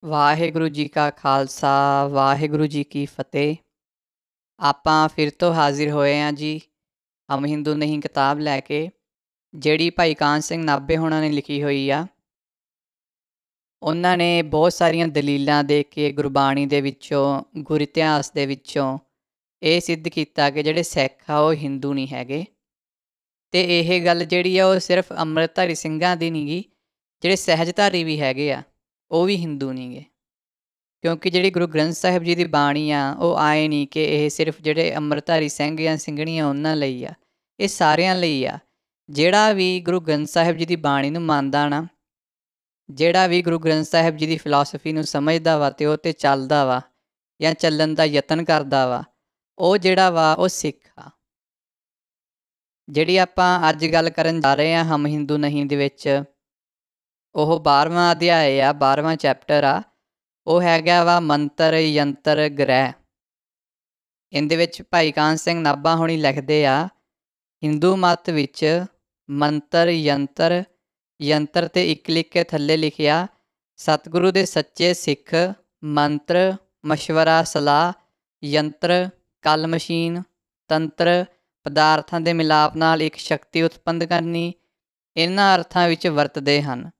ਵਾਹਿਗੁਰੂ ਜੀ ਕਾ ਖਾਲਸਾ ਵਾਹਿਗੁਰੂ ਜੀ ਕੀ ਫਤਿਹ। ਆਪਾਂ ਫਿਰ ਤੋਂ ਹਾਜ਼ਰ ਹੋਏ ਹਾਂ ਜੀ ਹਮ ਹਿੰਦੂ ਨਹੀਂ ਕਿਤਾਬ ਲੈ ਕੇ, ਜਿਹੜੀ ਭਾਈ ਕਾਹਨ ਸਿੰਘ ਨਾਭੇ ਹੋਣਾ ਨੇ ਲਿਖੀ ਹੋਈ ਆ। ਉਹਨਾਂ ਨੇ ਬਹੁਤ ਸਾਰੀਆਂ ਦਲੀਲਾਂ ਦੇ ਕੇ ਗੁਰਬਾਣੀ ਦੇ ਵਿੱਚੋਂ, ਗੁਰ ਇਤਿਹਾਸ ਦੇ ਵਿੱਚੋਂ ਇਹ ਸਿੱਧ ਕੀਤਾ ਕਿ ਜਿਹੜੇ ਸਿੱਖ ਆ ਉਹ ਹਿੰਦੂ ਨਹੀਂ ਹੈਗੇ। ਅਤੇ ਇਹ ਗੱਲ ਜਿਹੜੀ ਆ ਉਹ ਸਿਰਫ ਅੰਮ੍ਰਿਤਧਾਰੀ ਸਿੰਘਾਂ ਦੀ ਨਹੀਂ ਗੀ, ਜਿਹੜੇ ਸਹਿਜਧਾਰੀ ਵੀ ਹੈਗੇ ਆ ਉਹ ਵੀ ਹਿੰਦੂ ਨਹੀਂ ਗੇ। ਕਿਉਂਕਿ ਜਿਹੜੀ ਗੁਰੂ ਗ੍ਰੰਥ ਸਾਹਿਬ ਜੀ ਦੀ ਬਾਣੀ ਆ ਉਹ ਆਏ ਨਹੀਂ ਕਿ ਇਹ ਸਿਰਫ ਜਿਹੜੇ ਅੰਮ੍ਰਿਤਧਾਰੀ ਸਿੰਘ ਜਾਂ ਸਿੰਘਣੀਆਂ ਉਹਨਾਂ ਲਈ ਆ, ਇਹ ਸਾਰਿਆਂ ਲਈ ਆ। ਜਿਹੜਾ ਵੀ ਗੁਰੂ ਗ੍ਰੰਥ ਸਾਹਿਬ ਜੀ ਦੀ ਬਾਣੀ ਨੂੰ ਮੰਨਦਾ ਨਾ, ਜਿਹੜਾ ਵੀ ਗੁਰੂ ਗ੍ਰੰਥ ਸਾਹਿਬ ਜੀ ਦੀ ਫਿਲਾਸਫੀ ਨੂੰ ਸਮਝਦਾ ਵਾ ਅਤੇ ਉਹ 'ਤੇ ਚੱਲਦਾ ਵਾ ਜਾਂ ਚੱਲਣ ਦਾ ਯਤਨ ਕਰਦਾ ਵਾ, ਉਹ ਜਿਹੜਾ ਵਾ ਉਹ ਸਿੱਖ ਆ। ਜਿਹੜੀ ਆਪਾਂ ਅੱਜ ਗੱਲ ਕਰਨ ਜਾ ਰਹੇ ਹਾਂ ਹਮ ਹਿੰਦੂ ਨਹੀਂ ਦੇ ਵਿੱਚ, ਉਹ 12ਵਾਂ ਅਧਿਆਏ ਆ, 12ਵਾਂ ਚੈਪਟਰ ਆ। ਉਹ ਹੈਗਾ ਵਾ ਮੰਤਰ ਯੰਤਰ ਗ੍ਰਹਿ। ਇਹਦੇ ਵਿੱਚ ਭਾਈ ਕਾਹਨ ਸਿੰਘ ਨਾਭਾ ਹੋਣੀ ਲਿਖਦੇ ਆ, ਹਿੰਦੂ ਮੱਤ ਵਿੱਚ ਮੰਤਰ ਯੰਤਰ 'ਤੇ ਇੱਕ ਲਿਖ ਕੇ ਥੱਲੇ ਲਿਖਿਆ, ਸਤਿਗੁਰੂ ਦੇ ਸੱਚੇ ਸਿੱਖ ਮੰਤਰ ਮਸ਼ਵਰਾ ਸਲਾਹ ਯੰਤਰ ਕਲ ਮਸ਼ੀਨ ਤੰਤਰ ਪਦਾਰਥਾਂ ਦੇ ਮਿਲਾਪ ਨਾਲ ਇੱਕ ਸ਼ਕਤੀ ਉਤਪੰਨ ਕਰਨੀ, ਇਹਨਾਂ ਅਰਥਾਂ ਵਿੱਚ ਵਰਤਦੇ ਹਨ।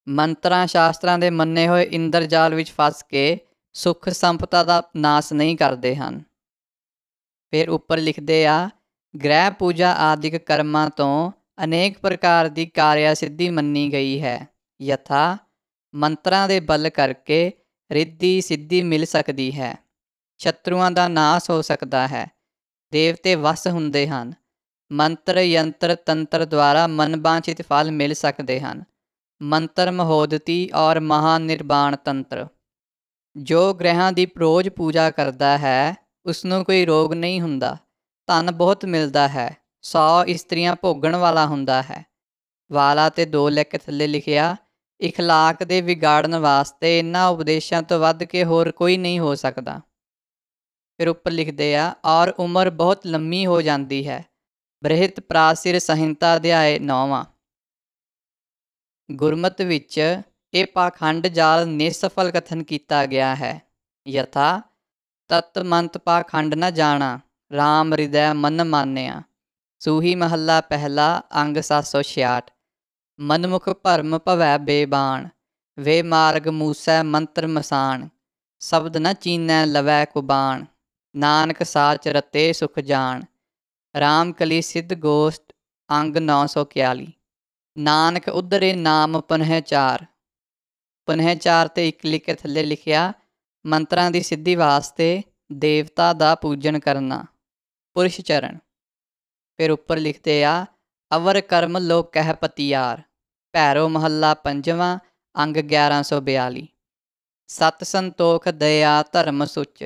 ਮੰਤਰਾਂ ਸ਼ਾਸਤਰਾਂ ਦੇ ਮੰਨੇ ਹੋਏ ਇੰਦਰਜਾਲ ਵਿੱਚ ਫਸ ਕੇ ਸੁੱਖ ਸੰਪਦਾ ਦਾ ਨਾਸ ਨਹੀਂ ਕਰਦੇ ਹਨ। ਫਿਰ ਉੱਪਰ ਲਿਖਦੇ ਆ, ਗ੍ਰਹਿ ਪੂਜਾ ਆਦਿਕ ਕਰਮਾਂ ਤੋਂ ਅਨੇਕ ਪ੍ਰਕਾਰ ਦੀ ਕਾਰਿਆ ਸਿੱਧੀ ਮੰਨੀ ਗਈ ਹੈ। ਯਥਾ ਮੰਤਰਾਂ ਦੇ ਬਲ ਕਰਕੇ ਰਿੱਧੀ ਸਿੱਧੀ ਮਿਲ ਸਕਦੀ ਹੈ, ਸ਼ਤਰੂਆਂ ਦਾ ਨਾਸ ਹੋ ਸਕਦਾ ਹੈ, ਦੇਵਤੇ ਵਸ ਹੁੰਦੇ ਹਨ। ਮੰਤਰ ਯੰਤਰ ਤੰਤਰ ਦੁਆਰਾ ਮਨਵਾਂਛਿਤ ਫਲ ਮਿਲ ਸਕਦੇ ਹਨ। ਮੰਤਰ ਮਹੋਦਤੀ ਔਰ ਮਹਾਨਿਰਵਾਣ ਤੰਤਰ। ਜੋ ਗ੍ਰਹਿਆਂ ਦੀ ਰੋਜ਼ ਪੂਜਾ ਕਰਦਾ ਹੈ ਉਸਨੂੰ ਕੋਈ ਰੋਗ ਨਹੀਂ ਹੁੰਦਾ, ਧਨ ਬਹੁਤ ਮਿਲਦਾ ਹੈ, 100 ਇਸਤਰੀਆਂ ਭੋਗਣ ਵਾਲਾ ਹੁੰਦਾ ਹੈ। ਵਾਲਾ 'ਤੇ 2 ਲਿਖ ਕੇ ਥੱਲੇ ਲਿਖਿਆ, ਇਖਲਾਕ ਦੇ ਵਿਗਾੜਨ ਵਾਸਤੇ ਇਹਨਾਂ ਉਪਦੇਸ਼ਾਂ ਤੋਂ ਵੱਧ ਕੇ ਹੋਰ ਕੋਈ ਨਹੀਂ ਹੋ ਸਕਦਾ। ਫਿਰ ਉੱਪਰ ਲਿਖਦੇ ਆ, ਔਰ ਉਮਰ ਬਹੁਤ ਲੰਮੀ ਹੋ ਜਾਂਦੀ ਹੈ। ਬ੍ਰਿਹਤ ਪ੍ਰਾਸੀਰ ਸੰਹਿਤਾ ਅਧਿਆਏ 9ਵਾਂ। ਗੁਰਮਤ ਵਿੱਚ ਇਹ ਪਾਖੰਡ ਜਾਲ ਨਿਸਫਲ ਕਥਨ ਕੀਤਾ ਗਿਆ ਹੈ। ਯਥਾ ਤਤ ਮੰਤ ਪਾਖੰਡ ਨ ਜਾਣਾ, ਰਾਮ ਹਿਰਦੈ ਮਨ ਮਾਨਿਆ। ਸੂਹੀ ਮਹੱਲਾ ਪਹਿਲਾ ਅੰਗ 766। ਮਨਮੁਖ ਭਰਮ ਭਵੈ ਬੇਬਾਣ, ਵੇ ਮਾਰਗ ਮੂਸੈ ਮੰਤਰ ਮਸਾਣ। ਸ਼ਬਦ ਨ ਚੀਨੈ ਲਵੈ ਕੁਬਾਣ, ਨਾਨਕ ਸਾਚ ਰਤੇ ਸੁਖ ਜਾਣ। ਰਾਮ ਕਲੀ ਸਿੱਧ ਗੋਸ਼ਟ ਅੰਗ 941। ਨਾਨਕ ਉਧਰੇ ਨਾਮ ਪੁਨਹ ਚਾਰ। ਪੁਨਹ ਚਾਰ 'ਤੇ ਇੱਕ ਲਿਖ ਕੇ ਥੱਲੇ ਲਿਖਿਆ, ਮੰਤਰਾਂ ਦੀ ਸਿੱਧੀ ਵਾਸਤੇ ਦੇਵਤਾ ਦਾ ਪੂਜਨ ਕਰਨਾ। ਪੁਰਸ਼ ਚਰਨ। ਫਿਰ ਉੱਪਰ ਲਿਖਦੇ ਆ, ਅਵਰ ਕਰਮ ਲੋਕ ਕਹਿ ਪਤੀਆਰ। ਭੈਰੋ ਮਹੱਲਾ ਪੰਜਵਾਂ ਅੰਗ 1142। ਸਤ ਸੰਤੋਖ ਦਇਆ ਧਰਮ ਸੁਚ,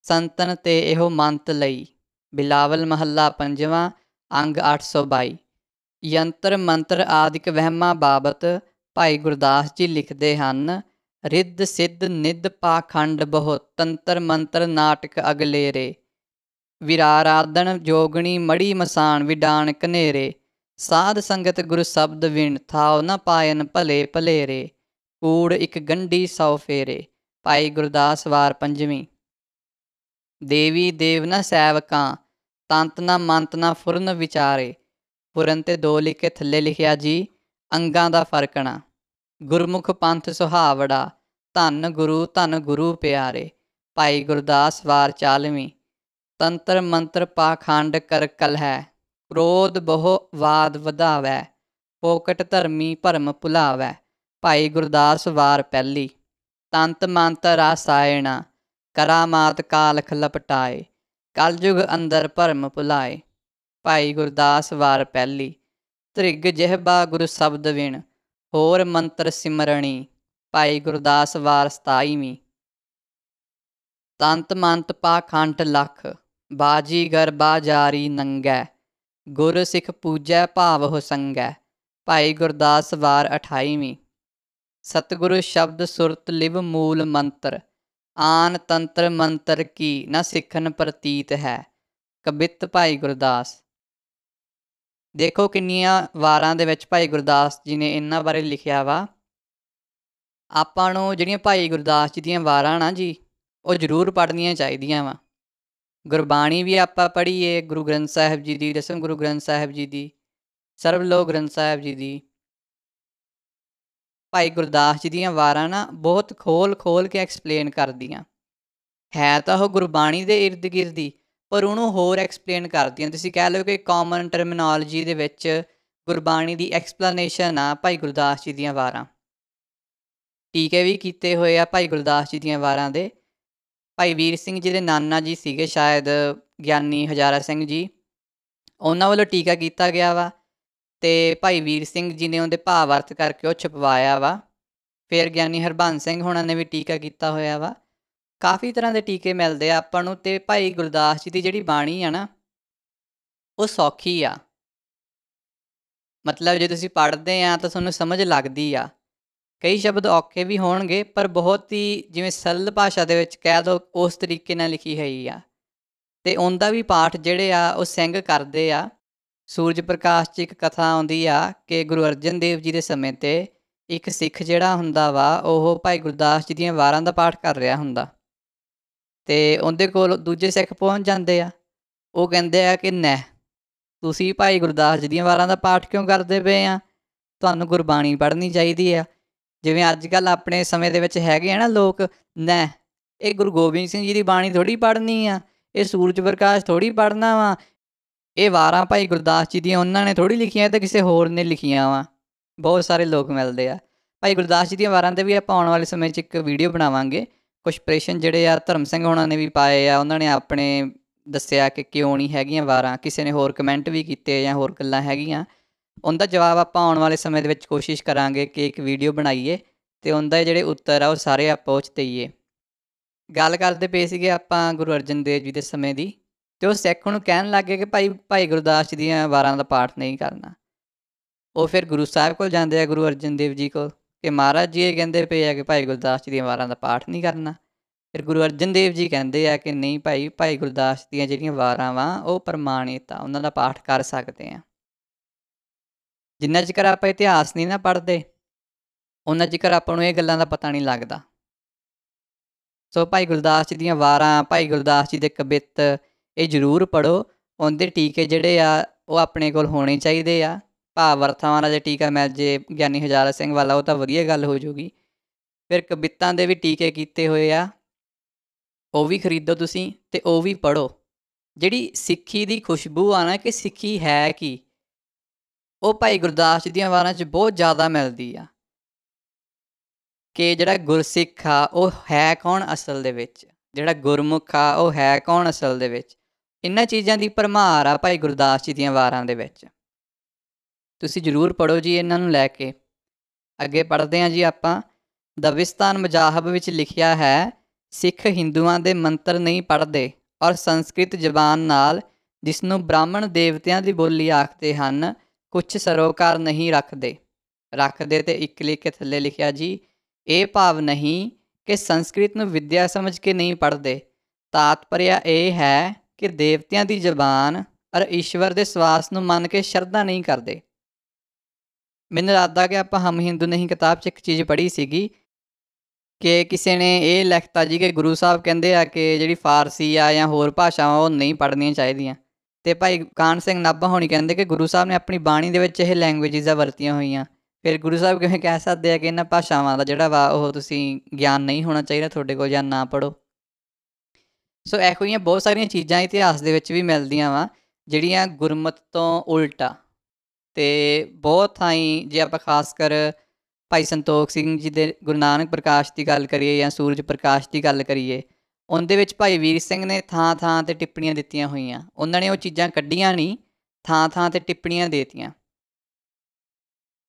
ਸੰਤਨ 'ਤੇ ਇਹੋ ਮੰਤ ਲਈ। ਬਿਲਾਵਲ ਮਹੱਲਾ ਪੰਜਵਾਂ ਅੰਗ 822। ਯੰਤਰ ਮੰਤਰ ਆਦਿਕ ਵਹਿਮਾਂ ਬਾਬਤ ਭਾਈ ਗੁਰਦਾਸ ਜੀ ਲਿਖਦੇ ਹਨ, ਰਿੱਧ ਸਿੱਧ ਨਿੱਧ ਪਾਖੰਡ ਬਹੁ, ਤੰਤਰ ਮੰਤਰ ਨਾਟਕ ਅਗਲੇਰੇ। ਵਿਰਾਰਾਧਨ ਜੋਗਣੀ ਮੜੀ ਮਸਾਣ, ਵਿਡਾਣ ਕਨੇਰੇ। ਸਾਧ ਸੰਗਤ ਗੁਰ ਸ਼ਬਦ ਵਿਣ, ਥਾਉ ਨ ਪਾਇਨ ਭਲੇ ਭਲੇਰੇ। ਕੂੜ ਇੱਕ ਗੰਢੀ 100 ਫੇਰੇ। ਭਾਈ ਗੁਰਦਾਸ ਵਾਰ ਪੰਜਵੀਂ। ਦੇਵੀ ਦੇਵ ਨ ਸੈਵਕਾਂ, ਤੰਤ ਨ ਮੰਤ ਨ ਫੁਰਨ ਵਿਚਾਰੇ। ਫੁਰਨ 'ਤੇ 2 ਲਿਖ ਕੇ ਥੱਲੇ ਲਿਖਿਆ ਜੀ, ਅੰਗਾਂ ਦਾ ਫਰਕਣਾ। ਗੁਰਮੁਖ ਪੰਥ ਸੁਹਾਵੜਾ, ਧੰਨ ਗੁਰੂ ਪਿਆਰੇ। ਭਾਈ ਗੁਰਦਾਸ ਵਾਰ 40ਵੀਂ। ਤੰਤਰ ਮੰਤਰ ਪਾਖੰਡ ਕਰ ਕਲਹੈ, ਕ੍ਰੋਧ ਬਹੁ ਵਾਦ ਵਧਾਵੈ। ਫੋਕਟ ਧਰਮੀ ਭਰਮ ਭੁਲਾਵੈ। ਭਾਈ ਗੁਰਦਾਸ ਵਾਰ ਪਹਿਲੀ। ਤੰਤ ਮੰਤ ਰਾਸਾਇਣਾ, ਕਰਾਮਾਤ ਕਾਲਖ ਲਪਟਾਏ। ਕਲਯੁਗ ਅੰਦਰ ਭਰਮ ਭੁਲਾਏ। ਭਾਈ ਗੁਰਦਾਸ ਵਾਰ ਪਹਿਲੀ। ਧ੍ਰਿਗ ਜਿਹਬਾ ਗੁਰ ਸ਼ਬਦ ਵਿਣ, ਹੋਰ ਮੰਤਰ ਸਿਮਰਣੀ। ਭਾਈ ਗੁਰਦਾਸ ਵਾਰ 27ਵੀਂ। ਤੰਤ ਮੰਤ ਪਾਖੰਡ ਲੱਖ, ਬਾਜੀਗਰ ਬਾਜਾਰੀ ਨੰਗੈ। ਗੁਰ ਸਿੱਖ ਪੂਜੈ ਭਾਵ ਹੋ ਸੰਗੈ। ਭਾਈ ਗੁਰਦਾਸ ਵਾਰ 28ਵੀਂ। ਸਤਿਗੁਰੂ ਸ਼ਬਦ ਸੁਰਤ ਲਿਵ ਮੂਲ ਮੰਤਰ, ਆਨ ਤੰਤਰ ਮੰਤਰ ਕੀ ਨ ਸਿੱਖਣ ਪ੍ਰਤੀਤ ਹੈ। ਕਬਿੱਤ ਭਾਈ ਗੁਰਦਾਸ। ਦੇਖੋ ਕਿੰਨੀਆਂ ਵਾਰਾਂ ਦੇ ਵਿੱਚ ਭਾਈ ਗੁਰਦਾਸ ਜੀ ਨੇ ਇਹਨਾਂ ਬਾਰੇ ਲਿਖਿਆ ਵਾ। ਆਪਾਂ ਨੂੰ ਜਿਹੜੀਆਂ ਭਾਈ ਗੁਰਦਾਸ ਜੀ ਦੀਆਂ ਵਾਰਾਂ ਨਾ ਜੀ, ਉਹ ਜ਼ਰੂਰ ਪੜ੍ਹਨੀਆਂ ਚਾਹੀਦੀਆਂ ਵਾ। ਗੁਰਬਾਣੀ ਵੀ ਆਪਾਂ ਪੜ੍ਹੀਏ, ਗੁਰੂ ਗ੍ਰੰਥ ਸਾਹਿਬ ਜੀ ਦੀ, ਦਸਮ ਗੁਰੂ ਗ੍ਰੰਥ ਸਾਹਿਬ ਜੀ ਦੀ, ਸਰਬਲੋਕ ਗ੍ਰੰਥ ਸਾਹਿਬ ਜੀ ਦੀ। ਭਾਈ ਗੁਰਦਾਸ ਜੀ ਦੀਆਂ ਵਾਰਾਂ ਨਾ ਬਹੁਤ ਖੋਲ੍ਹ ਕੇ ਐਕਸਪਲੇਨ ਕਰਦੀਆਂ। ਹੈ ਤਾਂ ਉਹ ਗੁਰਬਾਣੀ ਦੇ ਇਰਦ ਗਿਰਦ ਹੀ, ਪਰ ਉਹਨੂੰ ਹੋਰ ਐਕਸਪਲੇਨ ਕਰਦੀਆਂ। ਤੁਸੀਂ ਕਹਿ ਲਓ ਕਿ ਕਾਮਨ ਟਰਮੀਨੋਲੋਜੀ ਦੇ ਵਿੱਚ ਗੁਰਬਾਣੀ ਦੀ ਐਕਸਪਲੇਨੇਸ਼ਨ ਆ ਭਾਈ ਗੁਰਦਾਸ ਜੀ ਦੀਆਂ ਵਾਰਾਂ। ਟੀਕੇ ਵੀ ਕੀਤੇ ਹੋਏ ਆ ਭਾਈ ਗੁਰਦਾਸ ਜੀ ਦੀਆਂ ਵਾਰਾਂ ਦੇ। ਭਾਈ ਵੀਰ ਸਿੰਘ ਜੀ ਦੇ ਨਾਨਾ ਜੀ ਸੀਗੇ ਸ਼ਾਇਦ, ਗਿਆਨੀ ਹਜ਼ਾਰਾ ਸਿੰਘ ਜੀ, ਉਹਨਾਂ ਵੱਲੋਂ ਟੀਕਾ ਕੀਤਾ ਗਿਆ ਵਾ, ਅਤੇ ਭਾਈ ਵੀਰ ਸਿੰਘ ਜੀ ਨੇ ਉਹਦੇ ਭਾਵ ਅਰਥ ਕਰਕੇ ਉਹ ਛਪਵਾਇਆ ਵਾ। ਫਿਰ ਗਿਆਨੀ ਹਰਬੰਸ ਸਿੰਘ ਹੋਣਾ ਨੇ ਵੀ ਟੀਕਾ ਕੀਤਾ ਹੋਇਆ ਵਾ। ਕਾਫੀ ਤਰ੍ਹਾਂ ਦੇ ਟੀਕੇ ਮਿਲਦੇ ਆ ਆਪਾਂ ਨੂੰ। ਅਤੇ ਭਾਈ ਗੁਰਦਾਸ ਜੀ ਦੀ ਜਿਹੜੀ ਬਾਣੀ ਆ ਨਾ, ਉਹ ਸੌਖੀ ਆ। ਮਤਲਬ ਜੇ ਤੁਸੀਂ ਪੜ੍ਹਦੇ ਆ ਤਾਂ ਤੁਹਾਨੂੰ ਸਮਝ ਲੱਗਦੀ ਆ। ਕਈ ਸ਼ਬਦ ਔਖੇ ਵੀ ਹੋਣਗੇ, ਪਰ ਬਹੁਤ ਹੀ ਜਿਵੇਂ ਸਰਲ ਭਾਸ਼ਾ ਦੇ ਵਿੱਚ ਕਹਿ ਦਿਓ, ਉਸ ਤਰੀਕੇ ਨਾਲ ਲਿਖੀ ਹੋਈ ਆ। ਅਤੇ ਉਹਦਾ ਵੀ ਪਾਠ ਜਿਹੜੇ ਆ ਉਹ ਸਿੰਘ ਕਰਦੇ ਆ। ਸੂਰਜ ਪ੍ਰਕਾਸ਼ 'ਚ ਇੱਕ ਕਥਾ ਆਉਂਦੀ ਆ ਕਿ ਗੁਰੂ ਅਰਜਨ ਦੇਵ ਜੀ ਦੇ ਸਮੇਂ 'ਤੇ ਇੱਕ ਸਿੱਖ ਜਿਹੜਾ ਹੁੰਦਾ ਵਾ, ਉਹ ਭਾਈ ਗੁਰਦਾਸ ਜੀ ਦੀਆਂ ਵਾਰਾਂ ਦਾ ਪਾਠ ਕਰ ਰਿਹਾ ਹੁੰਦਾ, ਅਤੇ ਉਹਦੇ ਕੋਲ ਦੂਜੇ ਸਿੱਖ ਪਹੁੰਚ ਜਾਂਦੇ ਆ। ਉਹ ਕਹਿੰਦੇ ਆ ਕਿ ਨਹਿ, ਤੁਸੀਂ ਭਾਈ ਗੁਰਦਾਸ ਜੀ ਦੀਆਂ ਵਾਰਾਂ ਦਾ ਪਾਠ ਕਿਉਂ ਕਰਦੇ ਪਏ ਆ? ਤੁਹਾਨੂੰ ਗੁਰਬਾਣੀ ਪੜ੍ਹਨੀ ਚਾਹੀਦੀ ਆ। ਜਿਵੇਂ ਅੱਜ ਕੱਲ੍ਹ ਆਪਣੇ ਸਮੇਂ ਦੇ ਵਿੱਚ ਹੈਗੇ ਆ ਨਾ ਲੋਕ, ਨਹਿ ਇਹ ਗੁਰੂ ਗੋਬਿੰਦ ਸਿੰਘ ਜੀ ਦੀ ਬਾਣੀ ਥੋੜ੍ਹੀ ਪੜ੍ਹਨੀ ਆ, ਇਹ ਸੂਰਜ ਪ੍ਰਕਾਸ਼ ਥੋੜ੍ਹੀ ਪੜ੍ਹਨਾ ਵਾ, ਇਹ ਵਾਰਾਂ ਭਾਈ ਗੁਰਦਾਸ ਜੀ ਦੀਆਂ ਉਹਨਾਂ ਨੇ ਥੋੜ੍ਹੀ ਲਿਖੀਆਂ, ਤਾਂ ਕਿਸੇ ਹੋਰ ਨੇ ਲਿਖੀਆਂ ਵਾ। ਬਹੁਤ ਸਾਰੇ ਲੋਕ ਮਿਲਦੇ ਆ। ਭਾਈ ਗੁਰਦਾਸ ਜੀ ਦੀਆਂ ਵਾਰਾਂ 'ਤੇ ਵੀ ਆਪਾਂ ਆਉਣ ਵਾਲੇ ਸਮੇਂ 'ਚ ਇੱਕ ਵੀਡੀਓ ਬਣਾਵਾਂਗੇ। ਕੁਛ ਪ੍ਰਸ਼ਨ ਜਿਹੜੇ ਆ ਧਰਮ ਸਿੰਘ ਹੋਣਾ ਨੇ ਵੀ ਪਾਏ ਆ, ਉਹਨਾਂ ਨੇ ਆਪਣੇ ਦੱਸਿਆ ਕਿ ਕਿਉਂ ਨਹੀਂ ਹੈਗੀਆਂ ਵਾਰਾਂ। ਕਿਸੇ ਨੇ ਹੋਰ ਕਮੈਂਟ ਵੀ ਕੀਤੇ ਜਾਂ ਹੋਰ ਗੱਲਾਂ ਹੈਗੀਆਂ। ਉਹਦਾ ਜਵਾਬ ਆਪਾਂ ਆਉਣ ਵਾਲੇ ਸਮੇਂ ਦੇ ਵਿੱਚ ਕੋਸ਼ਿਸ਼ ਕਰਾਂਗੇ ਕਿ ਇੱਕ ਵੀਡੀਓ ਬਣਾਈਏ, ਅਤੇ ਉਹਦਾ ਜਿਹੜੇ ਉੱਤਰ ਆ ਉਹ ਸਾਰੇ ਆਪਾਂ ਉਹ 'ਚ ਦੇਈਏ। ਗੱਲ ਕਰਦੇ ਪਏ ਸੀਗੇ ਆਪਾਂ ਗੁਰੂ ਅਰਜਨ ਦੇਵ ਜੀ ਦੇ ਸਮੇਂ ਦੀ, ਅਤੇ ਉਹ ਸਿੱਖ ਨੂੰ ਕਹਿਣ ਲੱਗ ਗਏ ਕਿ ਭਾਈ ਗੁਰਦਾਸ ਜੀ ਦੀਆਂ ਵਾਰਾਂ ਦਾ ਪਾਠ ਨਹੀਂ ਕਰਨਾ। ਉਹ ਫਿਰ ਗੁਰੂ ਸਾਹਿਬ ਕੋਲ ਜਾਂਦੇ ਆ, ਗੁਰੂ ਅਰਜਨ ਦੇਵ ਜੀ ਕੋਲ, ਕਿ ਮਹਾਰਾਜ ਜੀ ਇਹ ਕਹਿੰਦੇ ਪਏ ਆ ਕਿ ਭਾਈ ਗੁਰਦਾਸ ਜੀ ਦੀਆਂ ਵਾਰਾਂ ਦਾ ਪਾਠ ਨਹੀਂ ਕਰਨਾ। ਫਿਰ ਗੁਰੂ ਅਰਜਨ ਦੇਵ ਜੀ ਕਹਿੰਦੇ ਆ ਕਿ ਨਹੀਂ ਭਾਈ ਗੁਰਦਾਸ ਦੀਆਂ ਜਿਹੜੀਆਂ ਵਾਰਾਂ ਵਾ ਉਹ ਪ੍ਰਮਾਣਿਤ ਆ, ਉਹਨਾਂ ਦਾ ਪਾਠ ਕਰ ਸਕਦੇ ਆ। ਜਿੰਨਾ ਚਿਰ ਆਪਾਂ ਇਤਿਹਾਸ ਨਹੀਂ ਨਾ ਪੜ੍ਹਦੇ, ਉਹਨਾਂ ਚਿਰ ਆਪਾਂ ਨੂੰ ਇਹ ਗੱਲਾਂ ਦਾ ਪਤਾ ਨਹੀਂ ਲੱਗਦਾ। ਸੋ ਭਾਈ ਗੁਰਦਾਸ ਜੀ ਦੀਆਂ ਵਾਰਾਂ, ਭਾਈ ਗੁਰਦਾਸ ਜੀ ਦੇ ਕਵਿੱਤ, ਇਹ ਜ਼ਰੂਰ ਪੜ੍ਹੋ। ਉਹਦੇ ਟੀਕੇ ਜਿਹੜੇ ਆ ਉਹ ਆਪਣੇ ਕੋਲ ਹੋਣੇ ਚਾਹੀਦੇ ਆ। ਭਾਵ ਅਰਥਾਂ ਵਾਲਾ ਜੇ ਟੀਕਾ ਮਿਲ ਜੇ ਗਿਆਨੀ ਹਜ਼ਾਰਾ ਸਿੰਘ ਵਾਲਾ, ਉਹ ਤਾਂ ਵਧੀਆ ਗੱਲ ਹੋ ਜੂਗੀ। ਫਿਰ ਕਵਿੱਤਾਂ ਦੇ ਵੀ ਟੀਕੇ ਕੀਤੇ ਹੋਏ ਆ, ਉਹ ਵੀ ਖਰੀਦੋ ਤੁਸੀਂ, ਅਤੇ ਉਹ ਵੀ ਪੜ੍ਹੋ। ਜਿਹੜੀ ਸਿੱਖੀ ਦੀ ਖੁਸ਼ਬੂ ਆ ਨਾ, ਕਿ ਸਿੱਖੀ ਹੈ ਕੀ, ਉਹ ਭਾਈ ਗੁਰਦਾਸ ਜੀ ਦੀਆਂ ਵਾਰਾਂ 'ਚ ਬਹੁਤ ਜ਼ਿਆਦਾ ਮਿਲਦੀ ਆ। ਕਿ ਜਿਹੜਾ ਗੁਰਸਿੱਖ ਆ ਉਹ ਹੈ ਕੌਣ ਅਸਲ ਦੇ ਵਿੱਚ, ਜਿਹੜਾ ਗੁਰਮੁਖ ਆ ਉਹ ਹੈ ਕੌਣ ਅਸਲ ਦੇ ਵਿੱਚ। ਇਹਨਾਂ ਚੀਜ਼ਾਂ ਦੀ ਭਰਮਾਰ ਆ ਭਾਈ ਗੁਰਦਾਸ ਜੀ ਦੀਆਂ ਵਾਰਾਂ ਦੇ ਵਿੱਚ। ਤੁਸੀਂ ਜ਼ਰੂਰ ਪੜ੍ਹੋ ਜੀ ਇਹਨਾਂ ਨੂੰ ਲੈ ਕੇ। ਅੱਗੇ ਪੜ੍ਹਦੇ ਹਾਂ ਜੀ ਆਪਾਂ। ਦਬਿਸਤਾਨ ਮਜ਼ਾਹਬ ਵਿੱਚ ਲਿਖਿਆ ਹੈ, ਸਿੱਖ ਹਿੰਦੂਆਂ ਦੇ ਮੰਤਰ ਨਹੀਂ ਪੜ੍ਹਦੇ, ਔਰ ਸੰਸਕ੍ਰਿਤ ਜ਼ਬਾਨ ਨਾਲ, ਜਿਸ ਨੂੰ ਬ੍ਰਾਹਮਣ ਦੇਵਤਿਆਂ ਦੀ ਬੋਲੀ ਆਖਦੇ ਹਨ, ਕੁਛ ਸਰੋਕਾਰ ਨਹੀਂ ਰੱਖਦੇ। ਅਤੇ ਇੱਕ ਲਿਖ ਕੇ ਥੱਲੇ ਲਿਖਿਆ ਜੀ, ਇਹ ਭਾਵ ਨਹੀਂ ਕਿ ਸੰਸਕ੍ਰਿਤ ਨੂੰ ਵਿੱਦਿਆ ਸਮਝ ਕੇ ਨਹੀਂ ਪੜ੍ਹਦੇ। ਤਾਤਪਰਿਆ ਇਹ ਹੈ ਕਿ ਦੇਵਤਿਆਂ ਦੀ ਜ਼ਬਾਨ ਔਰ ਈਸ਼ਵਰ ਦੇ ਸਵਾਸ ਨੂੰ ਮੰਨ ਕੇ ਸ਼ਰਧਾ ਨਹੀਂ ਕਰਦੇ। ਮੈਨੂੰ ਲੱਗਦਾ ਕਿ ਆਪਾਂ ਹਮ ਹਿੰਦੂ ਨਹੀਂ ਕਿਤਾਬ 'ਚ ਇੱਕ ਚੀਜ਼ ਪੜ੍ਹੀ ਸੀਗੀ ਕਿ ਕਿਸੇ ਨੇ ਇਹ ਲਿਖਤਾ ਜੀ ਕਿ ਗੁਰੂ ਸਾਹਿਬ ਕਹਿੰਦੇ ਆ ਕਿ ਜਿਹੜੀ ਫਾਰਸੀ ਆ ਜਾਂ ਹੋਰ ਭਾਸ਼ਾਵਾਂ ਉਹ ਨਹੀਂ ਪੜ੍ਹਨੀਆਂ ਚਾਹੀਦੀਆਂ। ਅਤੇ ਭਾਈ ਕਾਹਨ ਸਿੰਘ ਨਾਭਾ ਹੋਣੀ ਕਹਿੰਦੇ ਕਿ ਗੁਰੂ ਸਾਹਿਬ ਨੇ ਆਪਣੀ ਬਾਣੀ ਦੇ ਵਿੱਚ ਇਹ ਲੈਂਗੁਏਜਿਸ ਆ ਵਰਤੀਆਂ ਹੋਈਆਂ। ਫਿਰ ਗੁਰੂ ਸਾਹਿਬ ਕਿਵੇਂ ਕਹਿ ਸਕਦੇ ਆ ਕਿ ਇਹਨਾਂ ਭਾਸ਼ਾਵਾਂ ਦਾ ਜਿਹੜਾ ਵਾ ਉਹ ਤੁਸੀਂ ਗਿਆਨ ਨਹੀਂ ਹੋਣਾ ਚਾਹੀਦਾ ਤੁਹਾਡੇ ਕੋਲ, ਜਾਂ ਨਾ ਪੜ੍ਹੋ। ਸੋ ਇਹੋ ਜਿਹੀਆਂ ਬਹੁਤ ਸਾਰੀਆਂ ਚੀਜ਼ਾਂ ਇਤਿਹਾਸ ਦੇ ਵਿੱਚ ਵੀ ਮਿਲਦੀਆਂ ਵਾ ਜਿਹੜੀਆਂ ਗੁਰਮਤ ਤੋਂ ਉਲਟ ਆ। ਅਤੇ ਬਹੁਤ ਥਾਈਂ ਜੇ ਆਪਾਂ ਖਾਸ ਕਰ ਭਾਈ ਸੰਤੋਖ ਸਿੰਘ ਜੀ ਦੇ ਗੁਰੂ ਨਾਨਕ ਪ੍ਰਕਾਸ਼ ਦੀ ਗੱਲ ਕਰੀਏ ਜਾਂ ਸੂਰਜ ਪ੍ਰਕਾਸ਼ ਦੀ ਗੱਲ ਕਰੀਏ, ਉਹਦੇ ਵਿੱਚ ਭਾਈ ਵੀਰ ਸਿੰਘ ਨੇ ਥਾਂ 'ਤੇ ਟਿੱਪਣੀਆਂ ਦਿੱਤੀਆਂ ਹੋਈਆਂ। ਉਹਨਾਂ ਨੇ ਉਹ ਚੀਜ਼ਾਂ ਕੱਢੀਆਂ ਨਹੀਂ, ਥਾਂ 'ਤੇ ਟਿੱਪਣੀਆਂ ਦੇ ਦਿੱਤੀਆਂ,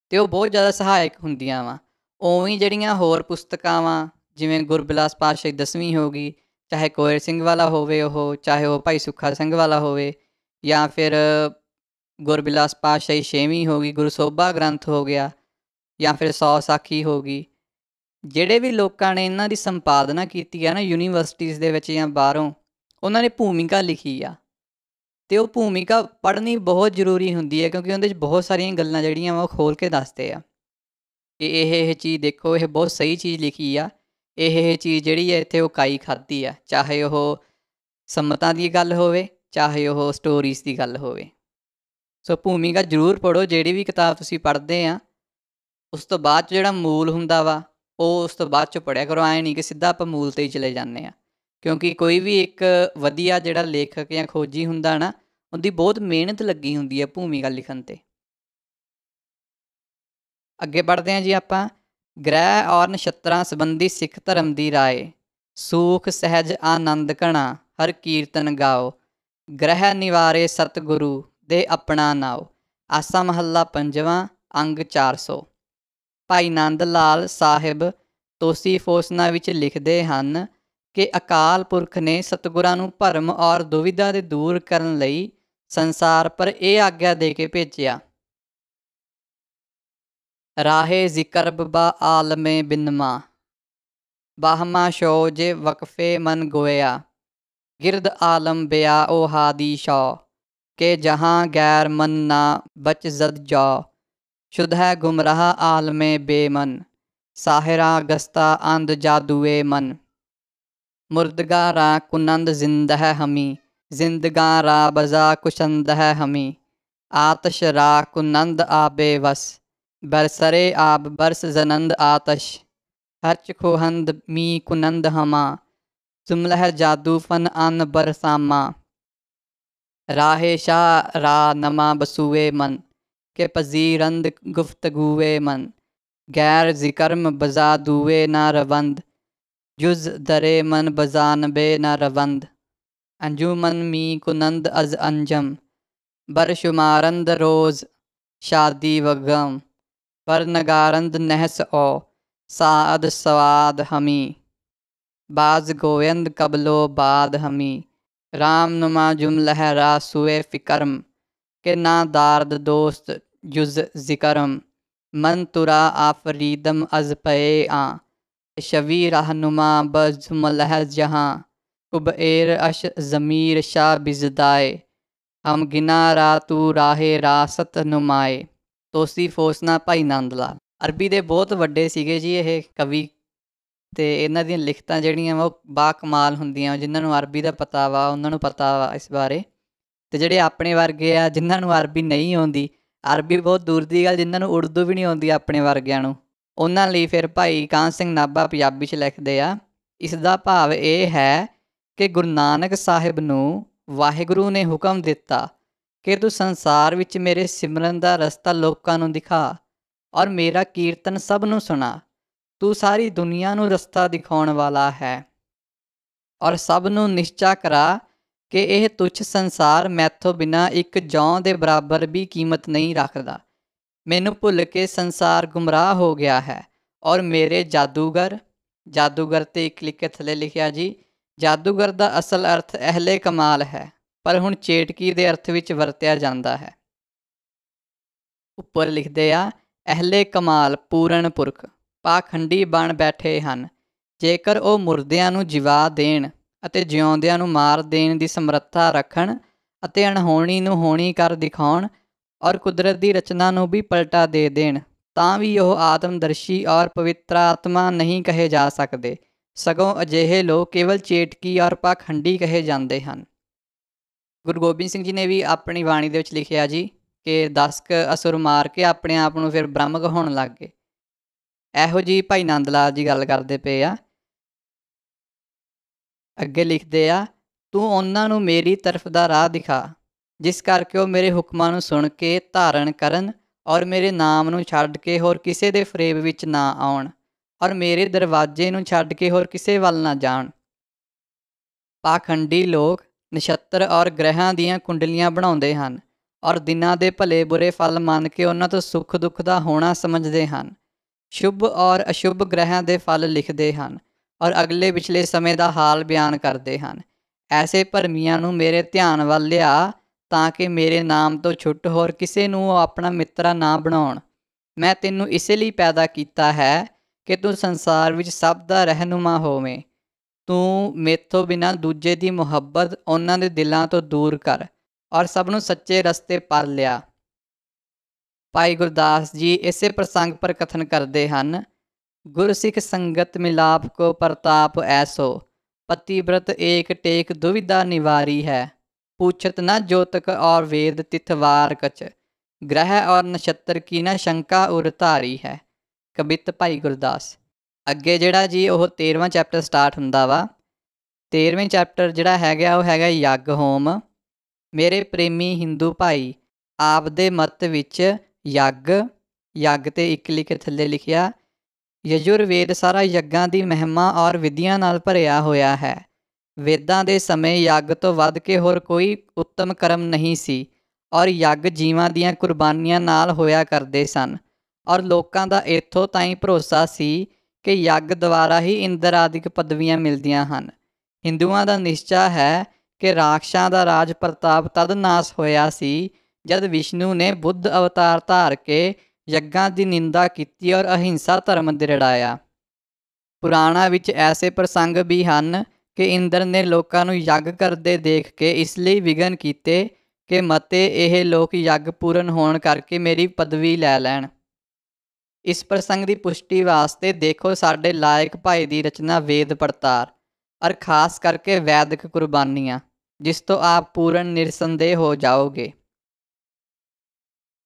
ਅਤੇ ਉਹ ਬਹੁਤ ਜ਼ਿਆਦਾ ਸਹਾਇਕ ਹੁੰਦੀਆਂ ਵਾ। ਉਵੇਂ ਜਿਹੜੀਆਂ ਹੋਰ ਪੁਸਤਕਾਂ ਵਾ, ਜਿਵੇਂ ਗੁਰਬਿਲਾਸ ਪਾਤਸ਼ਾਹੀ 10ਵੀਂ ਹੋ ਗਈ, ਚਾਹੇ ਕੋਇਰ ਸਿੰਘ ਵਾਲਾ ਹੋਵੇ ਉਹ, ਚਾਹੇ ਉਹ ਭਾਈ ਸੁੱਖਾ ਸਿੰਘ ਵਾਲਾ ਹੋਵੇ, ਜਾਂ ਫਿਰ ਗੁਰਬਿਲਾਸ ਪਾਤਸ਼ਾਹੀ 6ਵੀਂ ਹੋ ਗਈ, ਗੁਰੂ ਸੋਭਾ ਗ੍ਰੰਥ ਹੋ ਗਿਆ, ਜਾਂ ਫਿਰ 100 ਸਾਖੀ ਹੋ ਗਈ। ਜਿਹੜੇ ਵੀ ਲੋਕਾਂ ਨੇ ਇਹਨਾਂ ਦੀ ਸੰਪਾਦਨਾ ਕੀਤੀ ਆ ਨਾ ਯੂਨੀਵਰਸਿਟੀਜ਼ ਦੇ ਵਿੱਚ ਜਾਂ ਬਾਹਰੋਂ, ਉਹਨਾਂ ਨੇ ਭੂਮਿਕਾ ਲਿਖੀ ਆ, ਅਤੇ ਉਹ ਭੂਮਿਕਾ ਪੜ੍ਹਨੀ ਬਹੁਤ ਜ਼ਰੂਰੀ ਹੁੰਦੀ ਹੈ, ਕਿਉਂਕਿ ਉਹਦੇ 'ਚ ਬਹੁਤ ਸਾਰੀਆਂ ਗੱਲਾਂ ਜਿਹੜੀਆਂ ਵਾ ਉਹ ਖੋਲ੍ਹ ਕੇ ਦੱਸਦੇ ਆ। ਕਿ ਇਹ ਚੀਜ਼ ਦੇਖੋ, ਇਹ ਬਹੁਤ ਸਹੀ ਚੀਜ਼ ਲਿਖੀ ਆ। ਇਹ ਚੀਜ਼ ਜਿਹੜੀ ਹੈ ਇੱਥੇ ਉਹ ਕਾਈ ਖਾਧੀ ਆ, ਚਾਹੇ ਉਹ ਸੰਮਤਾਂ ਦੀ ਗੱਲ ਹੋਵੇ, ਚਾਹੇ ਉਹ ਸਟੋਰੀਜ਼ ਦੀ ਗੱਲ ਹੋਵੇ। ਸੋ ਭੂਮਿਕਾ ਜ਼ਰੂਰ ਪੜ੍ਹੋ, ਜਿਹੜੀ ਵੀ ਕਿਤਾਬ ਤੁਸੀਂ ਪੜ੍ਹਦੇ ਆ ਉਸ ਤੋਂ ਬਾਅਦ 'ਚ ਜਿਹੜਾ ਮੂਲ ਹੁੰਦਾ ਵਾ ਉਹ ਉਸ ਤੋਂ ਬਾਅਦ 'ਚੋਂ ਪੜ੍ਹਿਆ ਕਰੋ। ਐਂ ਨਹੀਂ ਕਿ ਸਿੱਧਾ ਆਪਾਂ ਮੂਲ 'ਤੇ ਹੀ ਚਲੇ ਜਾਂਦੇ ਹਾਂ, ਕਿਉਂਕਿ ਕੋਈ ਵੀ ਇੱਕ ਵਧੀਆ ਜਿਹੜਾ ਲੇਖਕ ਜਾਂ ਖੋਜੀ ਹੁੰਦਾ ਨਾ, ਉਹਦੀ ਬਹੁਤ ਮਿਹਨਤ ਲੱਗੀ ਹੁੰਦੀ ਹੈ ਭੂਮਿਕਾ ਲਿਖਣ 'ਤੇ। ਅੱਗੇ ਪੜ੍ਹਦੇ ਹਾਂ ਜੀ ਆਪਾਂ। ਗ੍ਰਹਿ ਔਰ ਨਛੱਤਰਾਂ ਸੰਬੰਧੀ ਸਿੱਖ ਧਰਮ ਦੀ ਰਾਏ। ਸੂਖ ਸਹਿਜ ਆਨੰਦ ਘਣਾ ਹਰ ਕੀਰਤਨ ਗਾਓ। ਗ੍ਰਹਿ ਨਿਵਾਰੇ ਸਤਿਗੁਰੂ ਦੇ ਆਪਣਾ ਨਾਓ। ਆਸਾ ਮਹੱਲਾ ਪੰਜਵਾਂ, ਅੰਗ 400। ਭਾਈ ਨੰਦ ਲਾਲ ਸਾਹਿਬ ਤੋਸੀਫੋਸਨਾ ਵਿੱਚ ਲਿਖਦੇ ਹਨ ਕਿ ਅਕਾਲ ਪੁਰਖ ਨੇ ਸਤਿਗੁਰਾਂ ਨੂੰ ਭਰਮ ਔਰ ਦੁਵਿਧਾ ਦੇ ਦੂਰ ਕਰਨ ਲਈ ਸੰਸਾਰ ਪਰ ਇਹ ਆਗਿਆ ਦੇ ਕੇ ਭੇਜਿਆ। ਰਾਹੇ ਜ਼ਿਕਰ ਬਾ ਆਲਮੇ ਬਿਨਮਾ। ਬਾਹਮਾ ਸ਼ੋ ਜੇ ਵਕਫੇ ਮਨ ਗੋਇਆ। ਗਿਰਦ ਆਲਮ ਬਿਆ ਓ ਹਾਦੀ ਸ਼ੌ। ਕਿ ਜਹਾਂ ਗੈਰ ਮਨ ਨਾ ਬਚ ਜ਼ਦ ਜੌ। ਸ਼ੁਧ ਹੈ ਗੁਮਰਾਹ ਆਲਮੇ ਬੇਮਨ। ਸਾਹਿਰਾ ਗਸਤਾ ਅੰਧ ਜਾਦੂਏ ਮਨ। ਮੁਰਦਗਾ ਰਾ ਕੁਨੰਦ ਜ਼ਿੰਦਹ ਹਮੀ। ਜ਼ਿੰਦਗਾ ਰਾ ਬਜ਼ਾ ਕੁਸ਼ੰਦਹ ਹਮੀ। ਆਤਸ਼ ਰਾ ਕੁਨੰਦ ਆਬੇ ਵਸ। ਬਰਸਰੇ ਆਬ ਬਰਸ ਜ਼ਨੰਦ ਆਤਸ਼। ਹਰਚ ਖੋਹੰਦ ਮੀ ਕੁਨੰਦ ਹਮਾ। ਜੁਮਲਹ ਜਾਦੂ ਫਨ ਅਨ ਬਰਸਾਮਾ। ਰਾਹੇ ਸ਼ਾਹ ਰਾ ਨਮਾ ਬਸੂਏ ਮਨ। ਕਿ ਪਜ਼ੀਰੰਦ ਗੁਫਤਗੂਏ ਮਨ। ਗੈਰ ਜ਼ਿਕਰਮ ਬਜ਼ਾ ਦੂਏ ਨਾ ਰਵੰਦ। ਜੁਜ਼ ਦਰੇ ਮਨ ਬਜ਼ਾਨਬੇ ਨਾ ਰਵੰਦ। ਅੰਜੁਮਨ ਮੀ ਕੁਨੰਦ ਅਜ਼ ਅੰਜਮ। ਬਰਸ਼ੁਮਾਰੰਦ ਰੋਜ਼ ਸ਼ਾਦੀ ਵਗਮ। ਪਰ ਨਗਾਰੰਦ ਨਹਿਸ ਓ ਸਾਅਦ ਸਵਾਦ ਹਮੀ। ਬਾਜ਼ ਗੋਇੰਦ ਕਬਲੋ ਬਾਦ ਹਮੀ। ਰਾਮ ਨੁਮਾ ਜੁਮਲਹ ਰਾ ਸੂਏ ਫਿਕਰਮ। ਕਿ ਨਾ ਦਾਰਦ ਦੋਸਤ ਜੁਜ਼ ਜ਼ਿਕਰਮ। ਮਨ ਤੁਰਾ ਆਫਰੀਦਮ ਅਜ਼ ਪਏ ਆ। ਸ਼ਵੀ ਰਹਿਨੁਮਾ ਬ ਜੁਮਲਹ ਜਹਾਂ। ਕੁਬਏਰ ਅਸ਼ ਜ਼ਮੀਰ ਸ਼ਾਹ ਬਿਜ਼ਦਾਏ। ਹਮ ਗਿਨਾ ਰਾ ਤੂ ਰਾਹੇ ਰਾਸਤ ਨੁਮਾਏ। ਤੋਸੀਫੋਸਨਾ ਭਾਈ ਨੰਦ ਲਾਲ। ਅਰਬੀ ਦੇ ਬਹੁਤ ਵੱਡੇ ਸੀਗੇ ਜੀ ਇਹ ਕਵੀ, ਅਤੇ ਇਹਨਾਂ ਦੀਆਂ ਲਿਖਤਾਂ ਜਿਹੜੀਆਂ ਵਾ ਉਹ ਬਾ ਕਮਾਲ ਹੁੰਦੀਆਂ। ਜਿਹਨਾਂ ਨੂੰ ਅਰਬੀ ਦਾ ਪਤਾ ਵਾ ਉਹਨਾਂ ਨੂੰ ਪਤਾ ਵਾ ਇਸ ਬਾਰੇ। ਅਤੇ ਜਿਹੜੇ ਆਪਣੇ ਵਰਗੇ ਆ ਜਿਹਨਾਂ ਨੂੰ ਅਰਬੀ ਨਹੀਂ ਆਉਂਦੀ, ਅਰਬੀ ਬਹੁਤ ਦੂਰ ਦੀ ਗੱਲ, ਜਿਹਨਾਂ ਨੂੰ ਉਰਦੂ ਵੀ ਨਹੀਂ ਆਉਂਦੀ ਆਪਣੇ ਵਰਗਿਆਂ ਨੂੰ, ਉਹਨਾਂ ਲਈ ਫਿਰ ਭਾਈ ਕਾਹਨ ਸਿੰਘ ਨਾਭਾ ਪੰਜਾਬੀ 'ਚ ਲਿਖਦੇ ਆ। ਇਸ ਦਾ ਭਾਵ ਇਹ ਹੈ ਕਿ ਗੁਰੂ ਨਾਨਕ ਸਾਹਿਬ ਨੂੰ ਵਾਹਿਗੁਰੂ ਨੇ ਹੁਕਮ ਦਿੱਤਾ ਕਿ ਤੂੰ ਸੰਸਾਰ ਵਿੱਚ ਮੇਰੇ ਸਿਮਰਨ ਦਾ ਰਸਤਾ ਲੋਕਾਂ ਨੂੰ ਦਿਖਾ ਔਰ ਮੇਰਾ ਕੀਰਤਨ ਸਭ ਨੂੰ ਸੁਣਾ। ਤੂੰ ਸਾਰੀ ਦੁਨੀਆ ਨੂੰ ਰਸਤਾ ਦਿਖਾਉਣ ਵਾਲਾ ਹੈ ਔਰ ਸਭ ਨੂੰ ਨਿਸ਼ਚਾ ਕਰਾ ਕਿ ਇਹ ਤੁੱਛ ਸੰਸਾਰ ਮੈਥੋਂ ਬਿਨਾਂ ਇੱਕ ਜੌਂ ਦੇ ਬਰਾਬਰ ਵੀ ਕੀਮਤ ਨਹੀਂ ਰੱਖਦਾ। ਮੈਨੂੰ ਭੁੱਲ ਕੇ ਸੰਸਾਰ ਗੁੰਮਰਾਹ ਹੋ ਗਿਆ ਹੈ ਔਰ ਮੇਰੇ ਜਾਦੂਗਰ 'ਤੇ ਇੱਕ ਲਿਖ ਕੇ ਥੱਲੇ ਲਿਖਿਆ ਜੀ, ਜਾਦੂਗਰ ਦਾ ਅਸਲ ਅਰਥ ਅਹਿਲੇ ਕਮਾਲ ਹੈ, ਪਰ ਹੁਣ ਚੇਟਕੀ ਦੇ ਅਰਥ ਵਿੱਚ ਵਰਤਿਆ ਜਾਂਦਾ ਹੈ। ਉੱਪਰ ਲਿਖਦੇ ਆ, ਅਹਿਲੇ ਕਮਾਲ ਪੂਰਨ ਪੁਰਖ ਪਾਖੰਡੀ ਬਣ ਬੈਠੇ ਹਨ। ਜੇਕਰ ਉਹ ਮੁਰਦਿਆਂ ਨੂੰ ਜਿਵਾ ਦੇਣ ਅਤੇ ਜਿਉਂਦਿਆਂ ਨੂੰ ਮਾਰ ਦੇਣ ਦੀ ਸਮਰੱਥਾ ਰੱਖਣ ਅਤੇ ਅਣਹੋਣੀ ਨੂੰ ਹੋਣੀ ਕਰ ਦਿਖਾਉਣ ਔਰ ਕੁਦਰਤ ਦੀ ਰਚਨਾ ਨੂੰ ਵੀ ਪਲਟਾ ਦੇ ਦੇਣ, ਤਾਂ ਵੀ ਉਹ ਆਤਮਦਰਸ਼ੀ ਔਰ ਪਵਿੱਤਰਾਤਮਾ ਨਹੀਂ ਕਹੇ ਜਾ ਸਕਦੇ, ਸਗੋਂ ਅਜਿਹੇ ਲੋਕ ਕੇਵਲ ਚੇਟਕੀ ਔਰ ਪਾਖੰਡੀ ਕਹੇ ਜਾਂਦੇ ਹਨ। ਗੁਰੂ ਗੋਬਿੰਦ ਸਿੰਘ ਜੀ ਨੇ ਵੀ ਆਪਣੀ ਬਾਣੀ ਦੇ ਵਿੱਚ ਲਿਖਿਆ ਜੀ ਕਿ 10 ਅਸੁਰ ਮਾਰ ਕੇ ਆਪਣੇ ਆਪ ਨੂੰ ਫਿਰ ਬ੍ਰਹਮ ਕਹਾਉਣ ਲੱਗ ਗਏ। ਇਹੋ ਜਿਹੀ ਭਾਈ ਨੰਦ ਲਾਲ ਜੀ ਗੱਲ ਕਰਦੇ ਪਏ ਆ। ਅੱਗੇ ਲਿਖਦੇ ਆ, ਤੂੰ ਉਹਨਾਂ ਨੂੰ ਮੇਰੀ ਤਰਫ ਦਾ ਰਾਹ ਦਿਖਾ, ਜਿਸ ਕਰਕੇ ਉਹ ਮੇਰੇ ਹੁਕਮਾਂ ਨੂੰ ਸੁਣ ਕੇ ਧਾਰਨ ਕਰਨ ਔਰ ਮੇਰੇ ਨਾਮ ਨੂੰ ਛੱਡ ਕੇ ਹੋਰ ਕਿਸੇ ਦੇ ਫਰੇਬ ਵਿੱਚ ਨਾ ਆਉਣ ਔਰ ਮੇਰੇ ਦਰਵਾਜ਼ੇ ਨੂੰ ਛੱਡ ਕੇ ਹੋਰ ਕਿਸੇ ਵੱਲ ਨਾ ਜਾਣ। ਪਾਖੰਡੀ ਲੋਕ ਨਛੱਤਰ ਔਰ ਗ੍ਰਹਿਆਂ ਦੀਆਂ ਕੁੰਡਲੀਆਂ ਬਣਾਉਂਦੇ ਹਨ ਔਰ ਦਿਨਾਂ ਦੇ ਭਲੇ ਬੁਰੇ ਫਲ ਮੰਨ ਕੇ ਉਹਨਾਂ ਤੋਂ ਸੁੱਖ ਦੁੱਖ ਦਾ ਹੋਣਾ ਸਮਝਦੇ ਹਨ। ਸ਼ੁਭ ਔਰ ਅਸ਼ੁਭ ਗ੍ਰਹਿਆਂ ਦੇ ਫਲ ਲਿਖਦੇ ਹਨ ਔਰ ਅਗਲੇ ਪਿਛਲੇ ਸਮੇਂ ਦਾ ਹਾਲ ਬਿਆਨ ਕਰਦੇ ਹਨ। ਐਸੇ ਭਰਮੀਆਂ ਨੂੰ ਮੇਰੇ ਧਿਆਨ ਵੱਲ ਲਿਆ ਤਾਂ ਕਿ ਮੇਰੇ ਨਾਮ ਤੋਂ ਛੁੱਟ ਹੋਰ ਕਿਸੇ ਨੂੰ ਉਹ ਆਪਣਾ ਮਿੱਤਰਾ ਨਾ ਬਣਾਉਣ। ਮੈਂ ਤੈਨੂੰ ਇਸੇ ਲਈ ਪੈਦਾ ਕੀਤਾ ਹੈ ਕਿ ਤੂੰ ਸੰਸਾਰ ਵਿੱਚ ਸਭ ਦਾ ਰਹਿਨੁਮਾ ਹੋਵੇਂ। ਤੂੰ ਮੇਥੋਂ ਬਿਨਾਂ ਦੂਜੇ ਦੀ ਮੁਹੱਬਤ ਉਹਨਾਂ ਦੇ ਦਿਲਾਂ ਤੋਂ ਦੂਰ ਕਰ ਔਰ ਸਭ ਨੂੰ ਸੱਚੇ ਰਸਤੇ ਪਰ ਲਿਆ। ਭਾਈ ਗੁਰਦਾਸ ਜੀ ਇਸੇ ਪ੍ਰਸੰਗ ਪਰ ਕਥਨ ਕਰਦੇ ਹਨ। ਗੁਰਸਿੱਖ ਸੰਗਤ ਮਿਲਾਪ ਕੋ ਪ੍ਰਤਾਪ ਐਸੋ, ਪਤਿਵ੍ਰਤ ਏਕ ਟੇਕ ਦੁਵਿਧਾ ਨਿਵਾਰੀ ਹੈ। पूछत न ज्योतक और वेद तिथवार कच, ग्रह और नक्षत्र की न शंका उर धारी है। कबित भाई गुरदास। ਅੱਗੇ ਜਿਹੜਾ ਜੀ ਉਹ 13ਵਾਂ ਚੈਪਟਰ ਸਟਾਰਟ ਹੁੰਦਾ ਵਾ। 13ਵੇਂ ਚੈਪਟਰ ਜਿਹੜਾ ਹੈਗਾ ਉਹ ਹੈਗਾ ਯੱਗ ਹੋਮ। ਮੇਰੇ ਪ੍ਰੇਮੀ ਹਿੰਦੂ ਭਾਈ, ਆਪ ਦੇ ਮਤ ਵਿੱਚ ਯੱਗ ਤੇ ਇੱਕ ਲਿਖ ਥੱਲੇ ਲਿਖਿਆ ਯਜੁਰਵੇਦ ਸਾਰਾ ਯੱਗਾਂ ਦੀ ਮਹਿਮਾ ਔਰ ਵਿਧੀਆਂ ਨਾਲ ਭਰਿਆ ਹੋਇਆ ਹੈ। ਵੇਦਾਂ ਦੇ ਸਮੇਂ ਯੱਗ ਤੋਂ ਵੱਧ ਕੇ ਹੋਰ ਕੋਈ ਉੱਤਮ ਕਰਮ ਨਹੀਂ ਸੀ ਔਰ ਯੱਗ ਜੀਵਾਂ ਦੀਆਂ ਕੁਰਬਾਨੀਆਂ ਨਾਲ ਹੋਇਆ ਕਰਦੇ ਸਨ ਔਰ ਲੋਕਾਂ ਦਾ ਇੱਥੋਂ ਤਾਈਂ ਭਰੋਸਾ ਸੀ ਕਿ ਯੱਗ ਦੁਆਰਾ ਹੀ ਇੰਦਰ ਆਦਿਕ ਪਦਵੀਆਂ ਮਿਲਦੀਆਂ ਹਨ। ਹਿੰਦੂਆਂ ਦਾ ਨਿਸ਼ਚਾ ਹੈ ਕਿ ਰਾਖਸ਼ਾਂ ਦਾ ਰਾਜ ਪ੍ਰਤਾਪ ਤਦ ਨਾਸ ਹੋਇਆ ਸੀ ਜਦ ਵਿਸ਼ਨੂੰ ਨੇ ਬੁੱਧ ਅਵਤਾਰ ਧਾਰ ਕੇ ਯੱਗਾਂ ਦੀ ਨਿੰਦਾ ਕੀਤੀ ਔਰ ਅਹਿੰਸਾ ਧਰਮ ਦ੍ਰਿੜਾਇਆ। ਪੁਰਾਣਾਂ ਵਿੱਚ ਐਸੇ ਪ੍ਰਸੰਗ ਵੀ ਹਨ ਕਿ ਇੰਦਰ ਨੇ ਲੋਕਾਂ ਨੂੰ ਯੱਗ ਕਰਦੇ ਦੇਖ ਕੇ ਇਸ ਲਈ ਵਿਘਨ ਕੀਤੇ ਕਿ ਮਤੇ ਇਹ ਲੋਕ ਯੱਗ ਪੂਰਨ ਹੋਣ ਕਰਕੇ ਮੇਰੀ ਪਦਵੀ ਲੈ ਲੈਣ। ਇਸ ਪ੍ਰਸੰਗ ਦੀ ਪੁਸ਼ਟੀ ਵਾਸਤੇ ਦੇਖੋ ਸਾਡੇ ਲਾਇਕ ਭਾਈ ਦੀ ਰਚਨਾ ਵੇਦ ਪੜਤਾਰ ਔਰ ਖਾਸ ਕਰਕੇ ਵੈਦਿਕ ਕੁਰਬਾਨੀਆਂ, ਜਿਸ ਤੋਂ ਆਪ ਪੂਰਨ ਨਿਰਸੰਦੇਹ ਹੋ ਜਾਓਗੇ।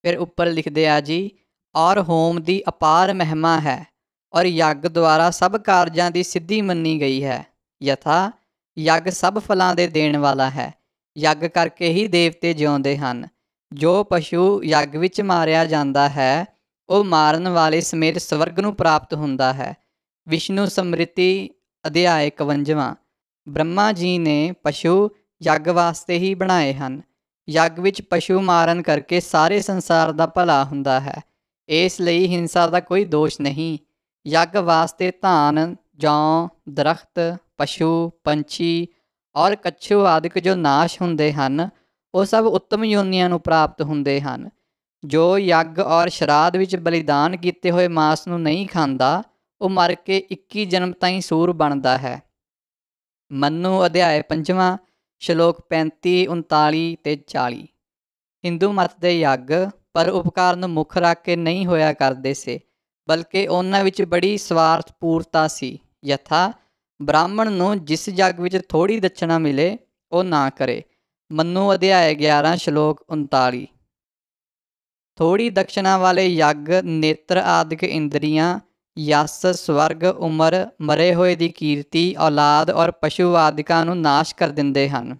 ਫਿਰ ਉੱਪਰ ਲਿਖਦੇ ਆ ਜੀ, ਔਰ ਹੋਮ ਦੀ ਅਪਾਰ ਮਹਿਮਾ ਹੈ ਔਰ ਯੱਗ ਦੁਆਰਾ ਸਭ ਕਾਰਜਾਂ ਦੀ ਸਿੱਧੀ ਮੰਨੀ ਗਈ ਹੈ। ਯਥਾ ਯੱਗ ਸਭ ਫਲਾਂ ਦੇ ਦੇਣ ਵਾਲਾ ਹੈ। ਯੱਗ ਕਰਕੇ ਹੀ ਦੇਵਤੇ ਜਿਉਂਦੇ ਹਨ। ਜੋ ਪਸ਼ੂ ਯੱਗ ਵਿੱਚ ਮਾਰਿਆ ਜਾਂਦਾ ਹੈ ਉਹ ਮਾਰਨ ਵਾਲੇ ਸਮੇਤ ਸਵਰਗ ਨੂੰ ਪ੍ਰਾਪਤ ਹੁੰਦਾ ਹੈ। ਵਿਸ਼ਨੂੰ ਸਮ੍ਰਿਤੀ ਅਧਿਆਇ 51। ਬ੍ਰਹਮਾ ਜੀ ਨੇ ਪਸ਼ੂ ਯੱਗ ਵਾਸਤੇ ਹੀ ਬਣਾਏ ਹਨ। ਯੱਗ ਵਿੱਚ ਪਸ਼ੂ ਮਾਰਨ ਕਰਕੇ ਸਾਰੇ ਸੰਸਾਰ ਦਾ ਭਲਾ ਹੁੰਦਾ ਹੈ। ਇਸ ਲਈ ਹਿੰਸਾ ਦਾ ਕੋਈ ਦੋਸ਼ ਨਹੀਂ। ਯੱਗ ਵਾਸਤੇ ਧਾਨ, ਜੌਂ, ਦਰਖਤ, ਪਸ਼ੂ, ਪੰਛੀ ਔਰ ਕੱਛੂ ਆਦਿਕ ਜੋ ਨਾਸ਼ ਹੁੰਦੇ ਹਨ ਉਹ ਸਭ ਉੱਤਮ ਯੋਨੀਆਂ ਨੂੰ ਪ੍ਰਾਪਤ ਹੁੰਦੇ ਹਨ। ਜੋ ਯੱਗ ਔਰ ਸ਼ਰਾਧ ਵਿੱਚ ਬਲੀਦਾਨ ਕੀਤੇ ਹੋਏ ਮਾਸ ਨੂੰ ਨਹੀਂ ਖਾਂਦਾ ਉਹ ਮਰ ਕੇ 21 ਜਨਮ ਤਾਈਂ ਸੂਰ ਬਣਦਾ ਹੈ। ਮਨੂ ਅਧਿਆਇ 5 ਸ਼ਲੋਕ 35, 39 ਤੇ 40। ਹਿੰਦੂ ਮਤ ਦੇ ਯੱਗ ਪਰ ਉਪਕਾਰ ਨੂੰ ਮੁੱਖ ਰੱਖ ਕੇ ਨਹੀਂ ਹੋਇਆ ਕਰਦੇ ਸੇ, ਬਲਕਿ ਉਹਨਾਂ ਵਿੱਚ ਬੜੀ ਸਵਾਰਥ ਪੂਰਤਾ ਸੀ। ਯਥਾ ਬ੍ਰਾਹਮਣ ਨੂੰ ਜਿਸ ਯੱਗ ਵਿੱਚ ਥੋੜ੍ਹੀ ਦਛਣਾ ਮਿਲੇ ਉਹ ਨਾ ਕਰੇ। ਮਨੂ ਅਧਿਆਇ 11 ਸ਼ਲੋਕ 39। ਥੋੜ੍ਹੀ ਦਕਸ਼ਨਾ ਵਾਲੇ ਯੱਗ ਨੇਤਰ ਆਦਿਕ ਇੰਦਰੀਆਂ, ਯਸ, ਸਵਰਗ, ਉਮਰ, ਮਰੇ ਹੋਏ ਦੀ ਕੀਰਤੀ, ਔਲਾਦ ਔਰ ਪਸ਼ੂ ਆਦਿਕਾਂ ਨੂੰ ਨਾਸ਼ ਕਰ ਦਿੰਦੇ ਹਨ।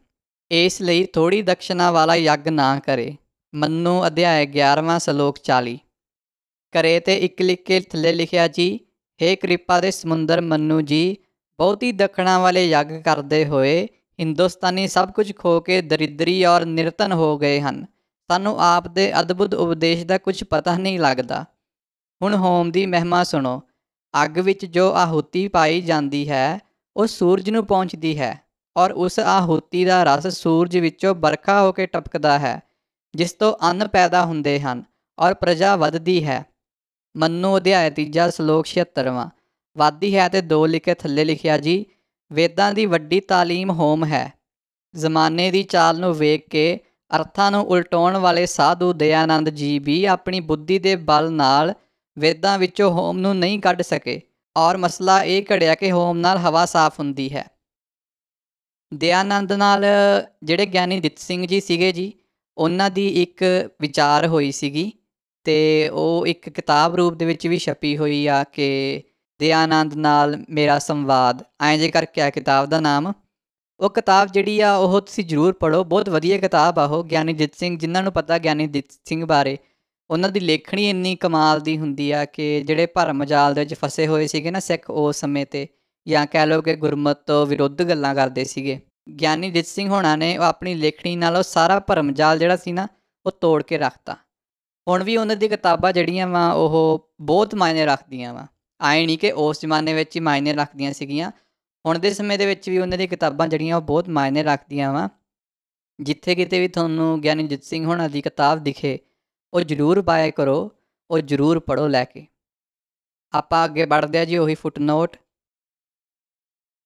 ਇਸ ਲਈ ਥੋੜ੍ਹੀ ਦਕਸ਼ਨਾ ਵਾਲਾ ਯੱਗ ਨਾ ਕਰੇ। ਮਨੂ ਅਧਿਆਇ 11 ਸ਼ਲੋਕ 40। ਕਰੇ ਤੇ ਇੱਕ ਲਿਖ ਕੇ ਥੱਲੇ ਲਿਖਿਆ ਜੀ, ਹੇ ਕਿਰਪਾ ਦੇ ਸਮੁੰਦਰ ਮਨੂ ਜੀ, ਬਹੁਤੀ ਦਖਣਾ ਵਾਲੇ ਯੱਗ ਕਰਦੇ ਹੋਏ ਹਿੰਦੁਸਤਾਨੀ ਸਭ ਕੁਝ ਖੋ ਕੇ ਦਰਿਦਰੀ ਔਰ ਨਿਰਧਨ ਹੋ ਗਏ ਹਨ। ਸਾਨੂੰ ਆਪ ਦੇ ਅਦਭੁਤ ਉਪਦੇਸ਼ ਦਾ ਕੁਝ ਪਤਾ ਨਹੀਂ ਲੱਗਦਾ। ਹੁਣ ਹੋਮ ਦੀ ਮਹਿਮਾ ਸੁਣੋ। ਅੱਗ ਵਿੱਚ ਜੋ ਆਹੂਤੀ ਪਾਈ ਜਾਂਦੀ ਹੈ ਉਹ ਸੂਰਜ ਨੂੰ ਪਹੁੰਚਦੀ ਹੈ ਔਰ ਉਸ ਆਹੂਤੀ ਦਾ ਰਸ ਸੂਰਜ ਵਿੱਚੋਂ ਵਰਖਾ ਹੋ ਕੇ ਟਪਕਦਾ ਹੈ, ਜਿਸ ਤੋਂ ਅੰਨ ਪੈਦਾ ਹੁੰਦੇ ਹਨ ਔਰ ਪ੍ਰਜਾ ਵੱਧਦੀ ਹੈ। ਮਨੂ ਅਧਿਆਇ 3 ਸ਼ਲੋਕ 76। ਵਾਦੀ ਹੈ ਤੇ 2 ਲਿਖ ਕੇ ਥੱਲੇ ਲਿਖਿਆ ਜੀ, ਵੇਦਾਂ ਦੀ ਵੱਡੀ ਤਾਲੀਮ ਹੋਮ ਹੈ। ਜ਼ਮਾਨੇ ਦੀ ਚਾਲ ਨੂੰ ਵੇਖ ਕੇ ਅਰਥਾਂ ਨੂੰ ਉਲਟਾਉਣ ਵਾਲੇ ਸਾਧੂ ਦਇਆਨੰਦ ਜੀ ਵੀ ਆਪਣੀ ਬੁੱਧੀ ਦੇ ਬਲ ਨਾਲ ਵੇਦਾਂ ਵਿੱਚੋਂ ਹੋਮ ਨੂੰ ਨਹੀਂ ਕੱਢ ਸਕੇ ਔਰ ਮਸਲਾ ਇਹ ਘੜਿਆ ਕਿ ਹੋਮ ਨਾਲ ਹਵਾ ਸਾਫ਼ ਹੁੰਦੀ ਹੈ। ਦਇਆਨੰਦ ਨਾਲ ਜਿਹੜੇ ਗਿਆਨੀ ਦਿੱਤ ਸਿੰਘ ਜੀ ਸੀਗੇ ਜੀ, ਉਹਨਾਂ ਦੀ ਇੱਕ ਵਿਚਾਰ ਹੋਈ ਸੀਗੀ ਅਤੇ ਉਹ ਇੱਕ ਕਿਤਾਬ ਰੂਪ ਦੇ ਵਿੱਚ ਵੀ ਛਪੀ ਹੋਈ ਆ ਕਿ ਦਇਆਨੰਦ ਨਾਲ ਮੇਰਾ ਸੰਵਾਦ, ਐਂ ਜੇ ਕਰਕੇ ਆ ਕਿਤਾਬ ਦਾ ਨਾਮ। ਉਹ ਕਿਤਾਬ ਜਿਹੜੀ ਆ ਉਹ ਤੁਸੀਂ ਜ਼ਰੂਰ ਪੜ੍ਹੋ, ਬਹੁਤ ਵਧੀਆ ਕਿਤਾਬ ਆ ਉਹ। ਗਿਆਨੀ ਦਿੱਤ ਸਿੰਘ, ਜਿਹਨਾਂ ਨੂੰ ਪਤਾ ਗਿਆਨੀ ਦਿੱਤ ਸਿੰਘ ਬਾਰੇ, ਉਹਨਾਂ ਦੀ ਲੇਖਣੀ ਇੰਨੀ ਕਮਾਲ ਦੀ ਹੁੰਦੀ ਆ ਕਿ ਜਿਹੜੇ ਭਰਮ ਜਾਲ ਦੇ ਵਿੱਚ ਫਸੇ ਹੋਏ ਸੀਗੇ ਨਾ ਸਿੱਖ ਉਸ ਸਮੇਂ 'ਤੇ, ਜਾਂ ਕਹਿ ਲਓ ਕਿ ਗੁਰਮਤ ਤੋਂ ਵਿਰੁੱਧ ਗੱਲਾਂ ਕਰਦੇ ਸੀਗੇ, ਗਿਆਨੀ ਦਿੱਤ ਸਿੰਘ ਹੋਣਾ ਨੇ ਉਹ ਆਪਣੀ ਲੇਖਣੀ ਨਾਲ ਉਹ ਸਾਰਾ ਭਰਮ ਜਾਲ ਜਿਹੜਾ ਸੀ ਨਾ ਉਹ ਤੋੜ ਕੇ ਰੱਖਤਾ। ਹੁਣ ਵੀ ਉਹਨਾਂ ਦੀਆਂ ਕਿਤਾਬਾਂ ਜਿਹੜੀਆਂ ਵਾ ਉਹ ਬਹੁਤ ਮਾਇਨੇ ਰੱਖਦੀਆਂ ਵਾ। ਆਏ ਨਹੀਂ ਕਿ ਉਸ ਜ਼ਮਾਨੇ ਵਿੱਚ ਹੀ ਮਾਇਨੇ ਰੱਖਦੀਆਂ ਸੀਗੀਆਂ, ਹੁਣ ਦੇ ਸਮੇਂ ਦੇ ਵਿੱਚ ਵੀ ਉਹਨਾਂ ਦੀਆਂ ਕਿਤਾਬਾਂ ਜਿਹੜੀਆਂ ਉਹ ਬਹੁਤ ਮਾਇਨੇ ਰੱਖਦੀਆਂ ਵਾ। ਜਿੱਥੇ ਕਿਤੇ ਵੀ ਤੁਹਾਨੂੰ ਗਿਆਨੀ ਦਿੱਤ ਸਿੰਘ ਹੋਣਾ ਦੀ ਕਿਤਾਬ ਦਿਖੇ ਉਹ ਜ਼ਰੂਰ ਬਾਏ ਕਰੋ, ਉਹ ਜ਼ਰੂਰ ਪੜ੍ਹੋ ਲੈ ਕੇ। ਆਪਾਂ ਅੱਗੇ बढ़ਦੇ ਹਾਂ ਜੀ। ਉਹੀ ਫੁੱਟਨੋਟ,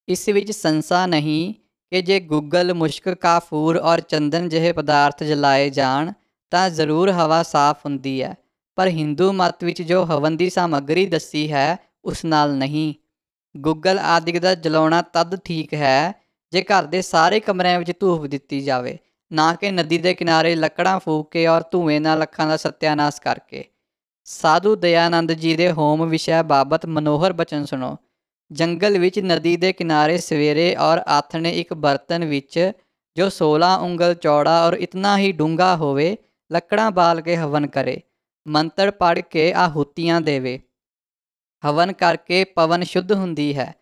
ਇਸ ਵਿੱਚ ਸੰਸਾ ਨਹੀਂ ਕਿ ਜੇ ਗੁੱਗਲ, ਮੁਸ਼ਕ, ਕਾਫੂਰ ਔਰ ਚੰਦਨ ਜਿਹੇ ਪਦਾਰਥ ਜਲਾਏ ਜਾਣ ਤਾਂ ਜ਼ਰੂਰ ਹਵਾ ਸਾਫ਼ ਹੁੰਦੀ ਹੈ, ਪਰ ਹਿੰਦੂ ਮਤ ਵਿੱਚ ਜੋ ਹਵਨ ਦੀ ਸਾਮੱਗਰੀ ਦੱਸੀ ਹੈ ਉਸ ਨਾਲ ਨਹੀਂ। ਗੁੱਗਲ ਆਦਿਕ ਦਾ ਜਲਾਉਣਾ ਤਦ ਠੀਕ ਹੈ ਜੇ ਘਰ ਦੇ ਸਾਰੇ ਕਮਰਿਆਂ ਵਿੱਚ ਧੂਫ ਦਿੱਤੀ ਜਾਵੇ, ਨਾ ਕਿ ਨਦੀ ਦੇ ਕਿਨਾਰੇ ਲੱਕੜਾਂ ਫੂਕ ਕੇ ਔਰ ਧੂਏਂ ਨਾਲ ਅੱਖਾਂ ਦਾ ਸੱਤਿਆਨਾਸ਼ ਕਰਕੇ। ਸਾਧੂ ਦਇਆਨੰਦ ਜੀ ਦੇ ਹੋਮ ਵਿਸ਼ੇ ਬਾਬਤ ਮਨੋਹਰ ਬਚਨ ਸੁਣੋ। ਜੰਗਲ ਵਿੱਚ ਨਦੀ ਦੇ ਕਿਨਾਰੇ ਸਵੇਰੇ ਔਰ ਆਥਣੇ ਇੱਕ ਬਰਤਨ ਵਿੱਚ ਜੋ 16 ਉਂਗਲ ਚੌੜਾ ਔਰ ਇਤਨਾ ਹੀ ਡੂੰਘਾ ਹੋਵੇ ਲੱਕੜਾਂ ਬਾਲ ਕੇ ਹਵਨ ਕਰੇ, ਮੰਤਰ ਪੜ੍ਹ ਕੇ ਆਹੂਤੀਆਂ ਦੇਵੇ। ਹਵਨ ਕਰਕੇ ਪਵਨ ਸ਼ੁੱਧ ਹੁੰਦੀ ਹੈ।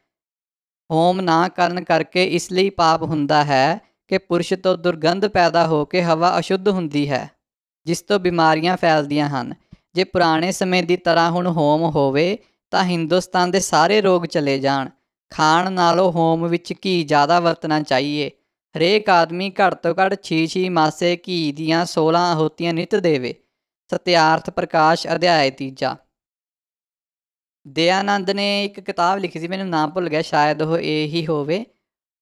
ਹੋਮ ਨਾ ਕਰਨ ਕਰਕੇ ਇਸ ਲਈ ਪਾਪ ਹੁੰਦਾ ਹੈ ਕਿ ਪੁਰਸ਼ ਤੋਂ ਦੁਰਗੰਧ ਪੈਦਾ ਹੋ ਕੇ ਹਵਾ ਅਸ਼ੁੱਧ ਹੁੰਦੀ ਹੈ, ਜਿਸ ਤੋਂ ਬਿਮਾਰੀਆਂ ਫੈਲਦੀਆਂ ਹਨ। ਜੇ ਪੁਰਾਣੇ ਸਮੇਂ ਦੀ ਤਰ੍ਹਾਂ ਹੁਣ ਹੋਮ ਹੋਵੇ ਤਾਂ ਹਿੰਦੁਸਤਾਨ ਦੇ ਸਾਰੇ ਰੋਗ ਚਲੇ ਜਾਣ। ਖਾਣ ਨਾਲੋਂ ਹੋਮ ਵਿੱਚ ਘੀ ਜ਼ਿਆਦਾ ਵਰਤਣਾ ਚਾਹੀਏ। ਹਰੇਕ ਆਦਮੀ ਘੱਟ ਤੋਂ ਘੱਟ 6 ਮਾਸੇ ਘੀ ਦੀਆਂ 16 ਆਹੂਤੀਆਂ ਨਿੱਤ ਦੇਵੇ। ਸਤਿਆਰਥ ਪ੍ਰਕਾਸ਼ ਅਧਿਆਇ 3। ਦਇਆਨੰਦ ਨੇ ਇੱਕ ਕਿਤਾਬ ਲਿਖੀ ਸੀ, ਮੈਨੂੰ ਨਾਮ ਭੁੱਲ ਗਿਆ, ਸ਼ਾਇਦ ਉਹ ਇਹ ਹੀ ਹੋਵੇ।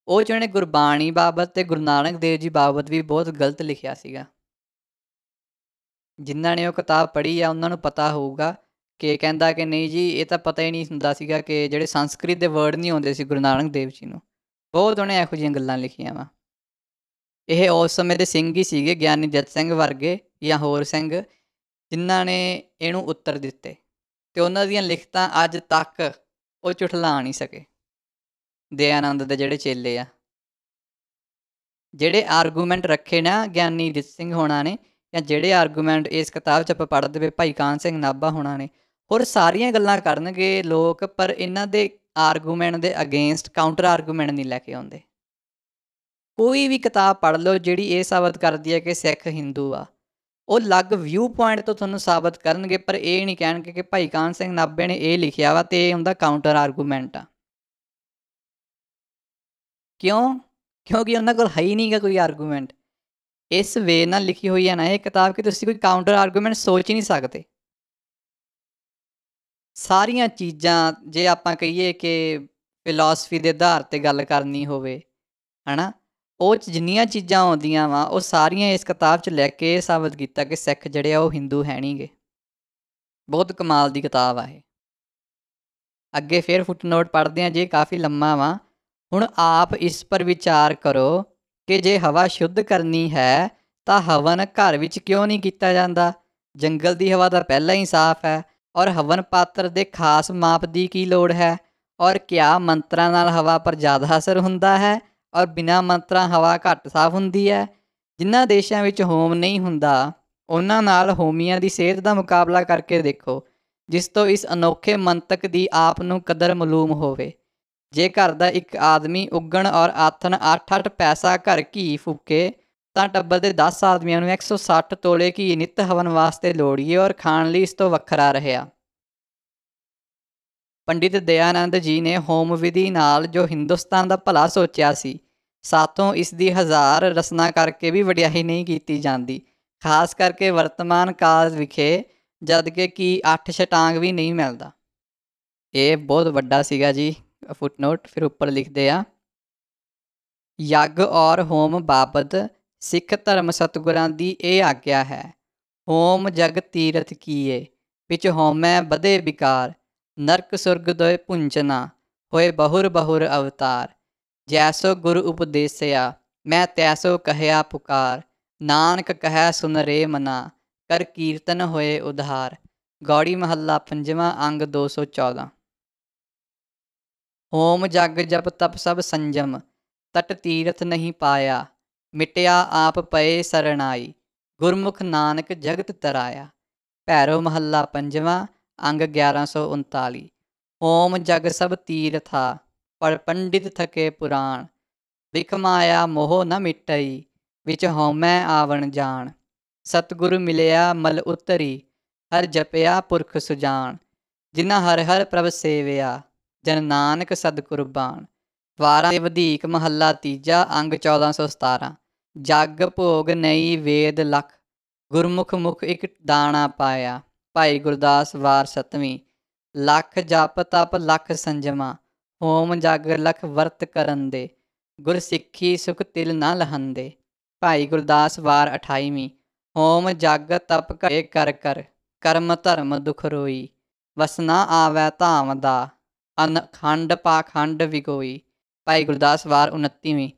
ਉਹ 'ਚ ਉਹਨੇ ਗੁਰਬਾਣੀ ਬਾਬਤ ਅਤੇ ਗੁਰੂ ਨਾਨਕ ਦੇਵ ਜੀ ਬਾਬਤ ਵੀ ਬਹੁਤ ਗਲਤ ਲਿਖਿਆ ਸੀਗਾ। ਜਿਨ੍ਹਾਂ ਨੇ ਉਹ ਕਿਤਾਬ ਪੜ੍ਹੀ ਆ ਉਹਨਾਂ ਨੂੰ ਪਤਾ ਹੋਊਗਾ ਕਿ ਕਹਿੰਦਾ ਕਿ ਨਹੀਂ ਜੀ ਇਹ ਤਾਂ ਪਤਾ ਹੀ ਨਹੀਂ ਹੁੰਦਾ ਸੀਗਾ ਕਿ ਜਿਹੜੇ ਸੰਸਕ੍ਰਿਤ ਦੇ ਵਰਡ ਨਹੀਂ ਆਉਂਦੇ ਸੀ ਗੁਰੂ ਨਾਨਕ ਦੇਵ ਜੀ ਨੂੰ। ਬਹੁਤ ਉਹਨੇ ਇਹੋ ਜਿਹੀਆਂ ਗੱਲਾਂ ਲਿਖੀਆਂ ਵਾ। ਇਹ ਉਸ ਸਮੇਂ ਦੇ ਸਿੰਘ ਹੀ ਸੀਗੇ, ਗਿਆਨੀ ਜੱਤ ਸਿੰਘ ਵਰਗੇ ਜਾਂ ਹੋਰ ਸਿੰਘ, ਜਿਨ੍ਹਾਂ ਨੇ ਇਹਨੂੰ ਉੱਤਰ ਦਿੱਤੇ ਅਤੇ ਉਹਨਾਂ ਦੀਆਂ ਲਿਖਤਾਂ ਅੱਜ ਤੱਕ ਉਹ ਝੁਠਲਾ ਨਹੀਂ ਸਕੇ। ਦਇਆਨੰਦ ਦੇ ਜਿਹੜੇ ਚੇਲੇ ਆ, ਜਿਹੜੇ ਆਰਗੂਮੈਂਟ ਰੱਖੇ ਨਾ ਗਿਆਨੀ ਜਿੱਤ ਸਿੰਘ ਹੋਣਾ ਨੇ, ਜਾਂ ਜਿਹੜੇ ਆਰਗੂਮੈਂਟ ਇਸ ਕਿਤਾਬ 'ਚ ਆਪਾਂ ਪੜ੍ਹਦੇ ਪਏ ਭਾਈ ਕਾਹਨ ਸਿੰਘ ਨਾਭਾ ਹੋਣਾ ਨੇ, ਹੋਰ ਸਾਰੀਆਂ ਗੱਲਾਂ ਕਰਨਗੇ ਲੋਕ, ਪਰ ਇਹਨਾਂ ਦੇ ਆਰਗੂਮੈਂਟ ਦੇ ਅਗੇਂਸਟ ਕਾਊਂਟਰ ਆਰਗੂਮੈਂਟ ਨਹੀਂ ਲੈ ਕੇ ਆਉਂਦੇ। ਕੋਈ ਵੀ ਕਿਤਾਬ ਪੜ੍ਹ ਲਓ ਜਿਹੜੀ ਇਹ ਸਾਬਤ ਕਰਦੀ ਹੈ ਕਿ ਸਿੱਖ ਹਿੰਦੂ ਆ, ਉਹ ਅਲੱਗ ਵਿਊ ਪੁਆਇੰਟ ਤੋਂ ਤੁਹਾਨੂੰ ਸਾਬਤ ਕਰਨਗੇ, ਪਰ ਇਹ ਨਹੀਂ ਕਹਿਣਗੇ ਕਿ ਭਾਈ ਕਾਹਨ ਸਿੰਘ ਨਾਭੇ ਨੇ ਇਹ ਲਿਖਿਆ ਵਾ ਅਤੇ ਇਹ ਉਹਦਾ ਕਾਊਂਟਰ ਆਰਗੂਮੈਂਟ ਆ। ਕਿਉਂ? ਕਿਉਂਕਿ ਉਹਨਾਂ ਕੋਲ ਹੈ ਹੀ ਨਹੀਂ ਗਾ ਕੋਈ ਆਰਗੂਮੈਂਟ। ਇਸ ਵੇ ਨਾਲ ਲਿਖੀ ਹੋਈ ਹੈ ਨਾ ਇਹ ਕਿਤਾਬ ਕਿ ਤੁਸੀਂ ਕੋਈ ਕਾਊਂਟਰ ਆਰਗੂਮੈਂਟ ਸੋਚ ਹੀ ਨਹੀਂ ਸਕਦੇ। ਸਾਰੀਆਂ ਚੀਜ਼ਾਂ ਜੇ ਆਪਾਂ ਕਹੀਏ ਕਿ ਫਿਲੋਸਫੀ ਦੇ ਆਧਾਰ 'ਤੇ ਗੱਲ ਕਰਨੀ ਹੋਵੇ, ਹੈ ਨਾ, ਉਹ 'ਚ ਜਿੰਨੀਆਂ ਚੀਜ਼ਾਂ ਆਉਂਦੀਆਂ ਵਾ ਉਹ ਸਾਰੀਆਂ ਇਸ ਕਿਤਾਬ 'ਚ ਲੈ ਕੇ ਇਹ ਸਾਬਤ ਕੀਤਾ ਕਿ ਸਿੱਖ ਜਿਹੜੇ ਆ ਉਹ ਹਿੰਦੂ ਹੈ ਨਹੀਂ ਗੇ। ਬਹੁਤ ਕਮਾਲ ਦੀ ਕਿਤਾਬ ਆ ਇਹ। ਅੱਗੇ ਫਿਰ ਫੁੱਟਨੋਟ ਪੜ੍ਹਦੇ ਹਾਂ ਜੀ, ਕਾਫੀ ਲੰਮਾ ਵਾ। ਹੁਣ ਆਪ ਇਸ ਪਰ ਵਿਚਾਰ ਕਰੋ ਕਿ ਜੇ ਹਵਾ ਸ਼ੁੱਧ ਕਰਨੀ ਹੈ ਤਾਂ ਹਵਨ ਘਰ ਵਿੱਚ ਕਿਉਂ ਨਹੀਂ ਕੀਤਾ ਜਾਂਦਾ? ਜੰਗਲ ਦੀ ਹਵਾ ਤਾਂ ਪਹਿਲਾਂ ਹੀ ਸਾਫ਼ ਹੈ, ਔਰ ਹਵਨ ਪਾਤਰ ਦੇ ਖਾਸ ਮਾਪ ਦੀ ਕੀ ਲੋੜ ਹੈ? ਔਰ ਕਿਆ ਮੰਤਰਾਂ ਨਾਲ ਹਵਾ ਪਰ ਜ਼ਿਆਦਾ ਅਸਰ ਹੁੰਦਾ ਹੈ ਔਰ ਬਿਨਾਂ ਮੰਤਰਾਂ ਹਵਾ ਘੱਟ ਸਾਫ਼ ਹੁੰਦੀ ਹੈ? ਜਿਨ੍ਹਾਂ ਦੇਸ਼ਾਂ ਵਿੱਚ ਹੋਮ ਨਹੀਂ ਹੁੰਦਾ ਉਹਨਾਂ ਨਾਲ ਹੋਮੀਆਂ ਦੀ ਸਿਹਤ ਦਾ ਮੁਕਾਬਲਾ ਕਰਕੇ ਦੇਖੋ, ਜਿਸ ਤੋਂ ਇਸ ਅਨੋਖੇ ਮੰਤਕ ਦੀ ਆਪ ਨੂੰ ਕਦਰ ਮਾਲੂਮ ਹੋਵੇ। ਜੇ ਘਰ ਦਾ ਇੱਕ ਆਦਮੀ ਉੱਗਣ ਔਰ ਆਥਣ 8-8 ਪੈਸਾ ਘਰ ਘੀ ਫੂਕੇ ਤਾਂ ਟੱਬਰ ਦੇ 10 ਆਦਮੀਆਂ ਨੂੰ 160 ਤੋਲੇ ਘੀ ਨਿੱਤ ਹਵਨ ਵਾਸਤੇ ਲੋੜੀਏ ਔਰ ਖਾਣ ਲਈ ਇਸ ਤੋਂ ਵੱਖਰਾ ਰਿਹਾ। ਪੰਡਿਤ ਦਇਆਨੰਦ ਜੀ ਨੇ ਹੋਮ ਵਿਧੀ ਨਾਲ ਜੋ ਹਿੰਦੁਸਤਾਨ ਦਾ ਭਲਾ ਸੋਚਿਆ ਸੀ, ਸਾਥੋਂ ਇਸ ਦੀ 1000 ਰਸਨਾ ਕਰਕੇ ਵੀ ਵਡਿਆਈ ਨਹੀਂ ਕੀਤੀ ਜਾਂਦੀ, ਖਾਸ ਕਰਕੇ ਵਰਤਮਾਨ ਕਾਲ ਵਿਖੇ, ਜਦ ਕਿ 8 ਸ਼ਟਾਂਗ ਵੀ ਨਹੀਂ ਮਿਲਦਾ। ਇਹ ਬਹੁਤ ਵੱਡਾ ਸੀਗਾ ਜੀ ਫੁੱਟਨੋਟ। ਫਿਰ ਉੱਪਰ ਲਿਖਦੇ ਆ, ਯੱਗ ਔਰ ਹੋਮ ਬਾਬਤ ਸਿੱਖ ਧਰਮ ਸਤਿਗੁਰਾਂ ਦੀ ਇਹ ਆਗਿਆ ਹੈ। ਹੋਮ ਜਗ ਤੀਰਥ ਕੀਏ, ਵਿੱਚ ਹੋਮੈ ਵਧੇ ਵਿਕਾਰ, ਨਰਕ ਸੁਰਗ ਦੋਇ ਪੁੰਜਨਾ, ਹੋਏ ਬਹੁਰ ਬਹੁਰ ਅਵਤਾਰ। ਜੈਸੋ ਗੁਰੂ ਉਪਦੇਸਿਆ ਮੈਂ ਤੈਸੋ ਕਹਿਆ ਪੁਕਾਰ, ਨਾਨਕ ਕਹਿ ਸੁਨ ਰੇ ਮਨਾ, ਕਰ ਕੀਰਤਨ ਹੋਏ ਉਧਾਰ। ਗੌੜੀ ਮਹੱਲਾ 5 ਅੰਗ 214। ਹੋਮ ਜਗ ਜਪ ਤਪ ਸਭ ਸੰਜਮ, ਤਟ ਤੀਰਥ ਨਹੀਂ ਪਾਇਆ, ਮਿਟਿਆ ਆਪ ਪਏ ਸਰਣਾਈ, ਗੁਰਮੁਖ ਨਾਨਕ ਜਗਤ ਤਰਾਇਆ। ਭੈਰੋ ਮਹੱਲਾ 5 ਅੰਗ 1139। ਹੋਮ ਜਗ ਸਭ ਤੀਰਥਾ, ਪਰ ਪੰਡਿਤ ਥਕੇ ਪੁਰਾਣ, ਵਿਖ ਮਾਇਆ ਮੋਹ ਨ ਮਿਟਈ, ਵਿੱਚ ਹੋਮੈ ਆਵਣ ਜਾਣ। ਸਤਿਗੁਰ ਮਿਲਿਆ ਮਲ ਉਤਰੀ, ਹਰ ਜਪਿਆ ਪੁਰਖ ਸੁਜਾਨ, ਜਿਨ੍ਹਾਂ ਹਰ ਹਰ ਪ੍ਰਭ ਸੇਵਿਆ, ਜਨ ਨਾਨਕ ਸਦ ਕੁਰਬਾਨ। ਵਾਰਾਂ ਦੇ ਵਧੀਕ ਮਹੱਲਾ 3 ਅੰਗ 1417। ਜਗ ਭੋਗ ਨਈ ਵੇਦ ਲਖ, ਗੁਰਮੁਖ ਮੁਖ ਇੱਕ ਦਾਣਾ ਪਾਇਆ। ਭਾਈ ਗੁਰਦਾਸ ਵਾਰ 7ਵੀਂ। ਲੱਖ ਜਪ ਤਪ ਲੱਖ ਸੰਜਮਾ, ਹੋਮ ਜਗ ਲਖ ਵਰਤ ਕਰਨ ਦੇ, ਗੁਰ ਸਿੱਖੀ ਸੁਖ ਤਿਲ ਨਾ ਲਹੰਦੇ। ਭਾਈ ਗੁਰਦਾਸ ਵਾਰ 28ਵੀਂ। ਹੋਮ ਜਗ ਤਪ ਘਰੇ ਕਰ ਕਰ, ਕਰਮ ਧਰਮ ਦੁਖ ਰੋਈ। ਵਸਨਾ ਆਵੈ ਧਾਮ ਦਾ, ਅਨਖੰਡ ਪਾਖੰਡ ਵਿਗੋਈ। ਭਾਈ ਗੁਰਦਾਸ ਵਾਰ 29ਵੀਂ।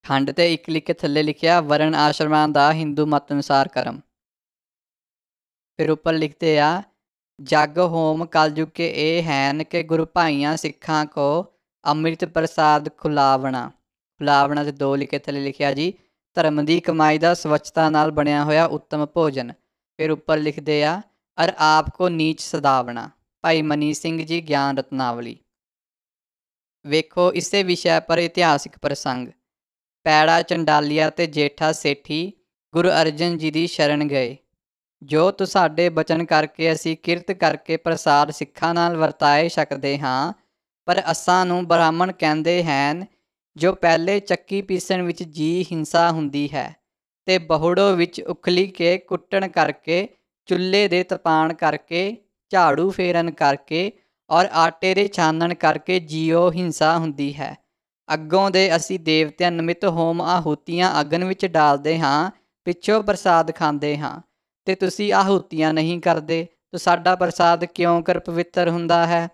ਖੰਡ 'ਤੇ ਇੱਕ ਲਿਖ ਕੇ ਥੱਲੇ ਲਿਖਿਆ ਵਰਨ ਆਸ਼ਰਮਾਂ ਦਾ ਹਿੰਦੂ ਮਤ ਅਨੁਸਾਰ ਕਰਮ। ਫਿਰ ਉੱਪਰ ਲਿਖਦੇ ਆ ਜਗ ਹੋਮ ਕਲਯੁਗ ਕੇ ਇਹ ਹੈਨ ਕਿ ਗੁਰੂ ਭਾਈਆਂ ਸਿੱਖਾਂ ਕੋ ਅੰਮ੍ਰਿਤ ਪ੍ਰਸਾਦ ਖੁਲਾਵਣਾ। ਖੁਲਾਵਣਾ 'ਤੇ 2 ਲਿਖੇ ਥੱਲੇ ਲਿਖਿਆ ਜੀ ਧਰਮ ਦੀ ਕਮਾਈ ਦਾ ਸਵੱਛਤਾ ਨਾਲ ਬਣਿਆ ਹੋਇਆ ਉੱਤਮ ਭੋਜਨ। ਫਿਰ ਉੱਪਰ ਲਿਖਦੇ ਆ ਅਰ ਆਪ ਕੋ ਨੀਚ ਸਦਾਵਣਾ। ਭਾਈ ਮਨੀ ਸਿੰਘ ਜੀ ਗਿਆਨ ਰਤਨਾਵਲੀ। ਵੇਖੋ ਇਸੇ ਵਿਸ਼ੇ ਪਰ ਇਤਿਹਾਸਿਕ ਪ੍ਰਸੰਗ। ਪੈੜਾ ਚੰਡਾਲੀਆ ਅਤੇ ਜੇਠਾ ਸੇਠੀ ਗੁਰੂ ਅਰਜਨ ਜੀ ਦੀ ਸ਼ਰਨ ਗਏ। ਜੋ ਤੁਹਾਡੇ ਬਚਨ ਕਰਕੇ ਅਸੀਂ ਕਿਰਤ ਕਰਕੇ ਪ੍ਰਸਾਦ ਸਿੱਖਾਂ ਨਾਲ ਵਰਤਾਏ ਸਕਦੇ ਹਾਂ, ਪਰ ਅਸਾਂ ਨੂੰ ਬ੍ਰਾਹਮਣ ਕਹਿੰਦੇ ਹਨ ਜੋ ਪਹਿਲੇ ਚੱਕੀ ਪੀਸਣ ਵਿੱਚ ਜੀ ਹਿੰਸਾ ਹੁੰਦੀ ਹੈ ਅਤੇ ਬਹੁੜੋ ਵਿੱਚ ਉਖਲੀ ਕੇ ਕੁੱਟਣ ਕਰਕੇ, ਚੁੱਲ੍ਹੇ ਦੇ ਤਪਾਣ ਕਰਕੇ, ਝਾੜੂ ਫੇਰਨ ਕਰਕੇ ਔਰ ਆਟੇ ਦੇ ਛਾਨਣ ਕਰਕੇ ਜੀਓ ਹਿੰਸਾ ਹੁੰਦੀ ਹੈ। ਅੱਗੋਂ ਦੇ ਅਸੀਂ ਦੇਵਤਿਆਂ ਨਿਮਿਤ ਹੋਮ ਆਹੂਤੀਆਂ ਅਗਨ ਵਿੱਚ ਡਾਲਦੇ ਹਾਂ, ਪਿੱਛੋਂ ਪ੍ਰਸਾਦ ਖਾਂਦੇ ਹਾਂ, ਅਤੇ ਤੁਸੀਂ ਆਹੂਤੀਆਂ ਨਹੀਂ ਕਰਦੇ ਤਾਂ ਸਾਡਾ ਪ੍ਰਸਾਦ ਕਿਉਂ ਕਰ ਪਵਿੱਤਰ ਹੁੰਦਾ ਹੈ।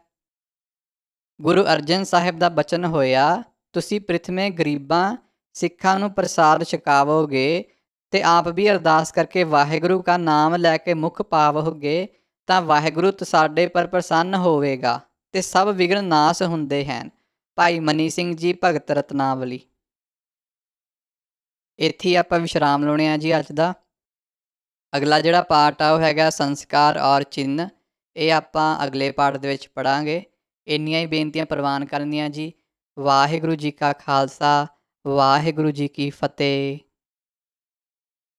ਗੁਰੂ ਅਰਜਨ ਸਾਹਿਬ ਦਾ ਬਚਨ ਹੋਇਆ ਤੁਸੀਂ ਪ੍ਰਿਥਮੇ ਗਰੀਬਾਂ ਸਿੱਖਾਂ ਨੂੰ ਪ੍ਰਸਾਦ ਛਕਾਵੋਗੇ ਅਤੇ ਆਪ ਵੀ ਅਰਦਾਸ ਕਰਕੇ ਵਾਹਿਗੁਰੂ ਕਾ ਨਾਮ ਲੈ ਕੇ ਮੁਖ ਪਾਵੋਗੇ ਤਾਂ ਵਾਹਿਗੁਰੂ ਤੁਹਾਡੇ ਪਰ ਪ੍ਰਸੰਨ ਹੋਵੇਗਾ ਅਤੇ ਸਭ ਵਿਘਨ ਨਾਸ ਹੁੰਦੇ ਹਨ। ਭਾਈ ਮਨੀ ਸਿੰਘ ਜੀ ਭਗਤ ਰਤਨਾਵਲੀ। ਇੱਥੇ ਆਪਾਂ ਵਿਸ਼ਰਾਮ ਲਾਉਣੇ ਆ ਜੀ ਅੱਜ ਦਾ। ਅਗਲਾ ਜਿਹੜਾ ਪਾਠ ਆ ਉਹ ਹੈਗਾ ਸੰਸਕਾਰ ਔਰ ਚਿੰਨ੍ਹ। ਇਹ ਆਪਾਂ ਅਗਲੇ ਪਾਠ ਦੇ ਵਿੱਚ ਪੜ੍ਹਾਂਗੇ। ਇੰਨੀਆਂ ਹੀ ਬੇਨਤੀਆਂ ਪ੍ਰਵਾਨ ਕਰਨੀਆਂ ਜੀ। ਵਾਹਿਗੁਰੂ ਜੀ ਕਾ ਖਾਲਸਾ, ਵਾਹਿਗੁਰੂ ਜੀ ਕੀ ਫਤਿਹ।